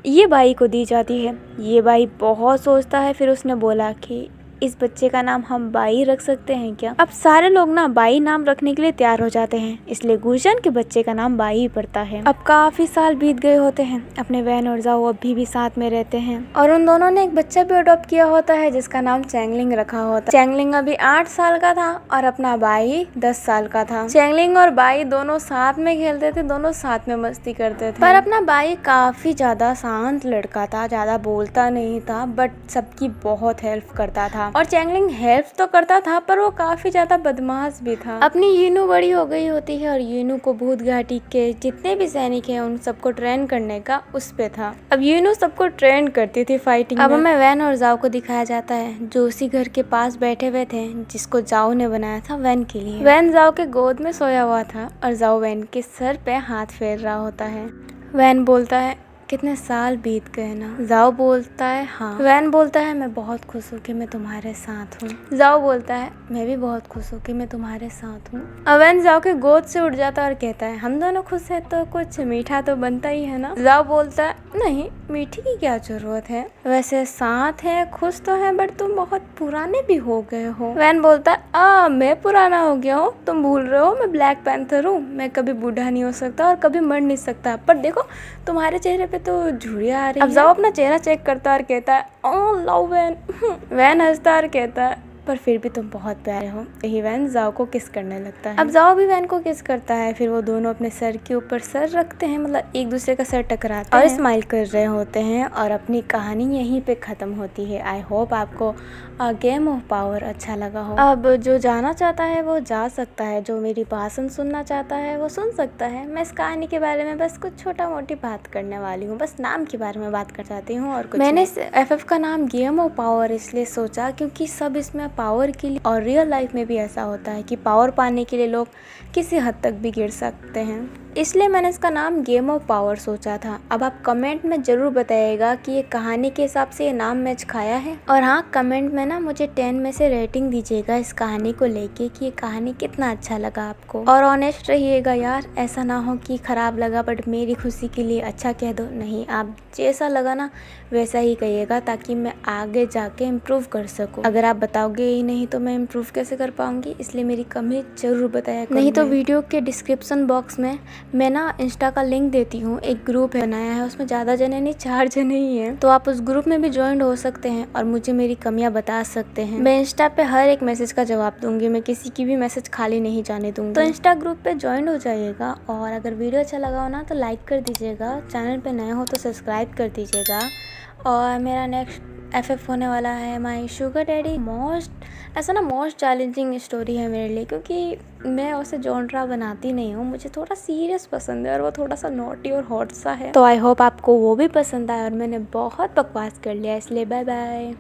S1: ये भाई को दी जाती है। ये भाई बहुत सोचता है, फिर उसने बोला कि इस बच्चे का नाम हम बाई रख सकते हैं क्या। अब सारे लोग बाई नाम रखने के लिए तैयार हो जाते हैं, इसलिए गुरजान के बच्चे का नाम बाई ही पड़ता है। अब काफी साल बीत गए होते हैं। अपने वैन और जाओ अभी भी साथ में रहते हैं और उन दोनों ने एक बच्चा भी अडॉप्ट किया होता है, जिसका नाम चैंगलिंग रखा होता है। चैंगलिंग अभी 8 साल का था और अपना बाई 10 साल का था। चैंगलिंग और बाई दोनों साथ में खेलते थे, दोनों साथ में मस्ती करते थे। पर अपना बाई काफी ज्यादा शांत लड़का था, ज्यादा बोलता नहीं था, बट सबकी बहुत हेल्प करता था। और चैंगलिंग हेल्प तो करता था, पर वो काफी ज्यादा बदमाश भी था। अपनी यूनू बड़ी हो गई होती है और यूनू को भूत घाटी के जितने भी सैनिक हैं उन सबको ट्रेन करने का उस पे था। अब यूनू सबको ट्रेन करती थी फाइटिंग में। अब हमें वैन और जाओ को दिखाया जाता है, जो उसी घर के पास बैठे हुए थे, जिसको जाओ ने बनाया था वैन के लिए। वैन जाओ के गोद में सोया हुआ था और जाओ वैन के सर पे हाथ फेर रहा होता है। वैन बोलता है कितने साल बीत गए ना। जाओ बोलता है हाँ। वैन बोलता है मैं बहुत खुश हूँ कि मैं तुम्हारे साथ हूँ। जाओ बोलता है मैं भी बहुत खुश हूँ कि मैं तुम्हारे साथ हूँ। अब वैन जाओ के गोद से उठ जाता है और कहता है हम दोनों खुश हैं तो कुछ मीठा तो बनता ही है ना। जाओ बोलता है नहीं, मीठी की क्या जरूरत है, वैसे साथ है, खुश तो है, बट तुम बहुत पुराने भी हो गए हो। वैन बोलता है मैं पुराना हो गया हूँ, तुम भूल रहे हो मैं ब्लैक पैंथर हूँ, मैं कभी बूढ़ा नहीं हो सकता और कभी मर नहीं सकता, पर देखो तुम्हारे चेहरे पे तो झुर्रियाँ आ रही है। अब जाओ अपना चेहरा चेक करता और कहता है ओह लव वैन। वैन हंसता और कहता है पर फिर भी तुम बहुत प्यारे हो। यही वैन जाओ को किस करने लगता है। अब जाओ भी वैन को किस करता है, फिर वो दोनों अपने सर के ऊपर सर रखते हैं, मतलब एक दूसरे का सर टकराते हैं और स्माइल कर रहे होते हैं और अपनी कहानी यहीं पे खत्म होती है। आई होप आपको गेम ऑफ पावर अच्छा लगा हो। अब जो जाना चाहता है वो जा सकता है, जो मेरी भाषण सुनना चाहता है वो सुन सकता है। मैं इस कहानी के बारे में बस कुछ छोटा मोटी बात करने वाली हूँ, बस नाम के बारे में बात कर चाहती हूँ और कुछ मैंने FF का नाम गेम ऑफ पावर इसलिए सोचा क्योंकि सब इसमें पावर के लिए, और रियल लाइफ में भी ऐसा होता है कि पावर पाने के लिए लोग किसी हद तक भी गिर सकते हैं, इसलिए मैंने इसका नाम गेम ऑफ पावर सोचा था। अब आप कमेंट में ज़रूर बताइएगा कि ये कहानी के हिसाब से ये नाम मैच खाया है, और हाँ कमेंट में मुझे 10 में से रेटिंग दीजिएगा इस कहानी को लेके कि ये कहानी कितना अच्छा लगा आपको। और ऑनेस्ट रहिएगा यार, ऐसा ना हो कि ख़राब लगा बट मेरी खुशी के लिए अच्छा कह दो, नहीं, आप जैसा लगा ना वैसा ही कहिएगा ताकि मैं आगे जाके इम्प्रूव कर सकूँ। अगर आप बताओगे ही नहीं तो मैं इम्प्रूव कैसे कर पाऊँगी, इसलिए मेरी कमी ज़रूर बताया करो। नहीं तो वीडियो के डिस्क्रिप्शन बॉक्स में मैं इंस्टा का लिंक देती हूँ, एक ग्रुप बनाया है, उसमें ज़्यादा जने नहीं 4 जने ही हैं, तो आप उस ग्रुप में भी ज्वाइन हो सकते हैं और मुझे मेरी कमियां बता सकते हैं। मैं इंस्टा पे हर एक मैसेज का जवाब दूंगी, मैं किसी की भी मैसेज खाली नहीं जाने दूंगी, तो इंस्टा ग्रुप पे ज्वाइन हो जाइएगा। और अगर वीडियो अच्छा लगा हो ना तो लाइक कर दीजिएगा, चैनल पे नए हो तो सब्सक्राइब कर दीजिएगा। और मेरा नेक्स्ट FF होने वाला है my sugar daddy. Most challenging story है मेरे लिए, क्योंकि मैं उसे जॉनरा बनाती नहीं हूँ, मुझे थोड़ा सीरियस पसंद है और वो थोड़ा सा नॉटी और हॉट सा है, तो आई होप आपको वो भी पसंद आए। और मैंने बहुत बकवास कर लिया इसलिए बाय बाय।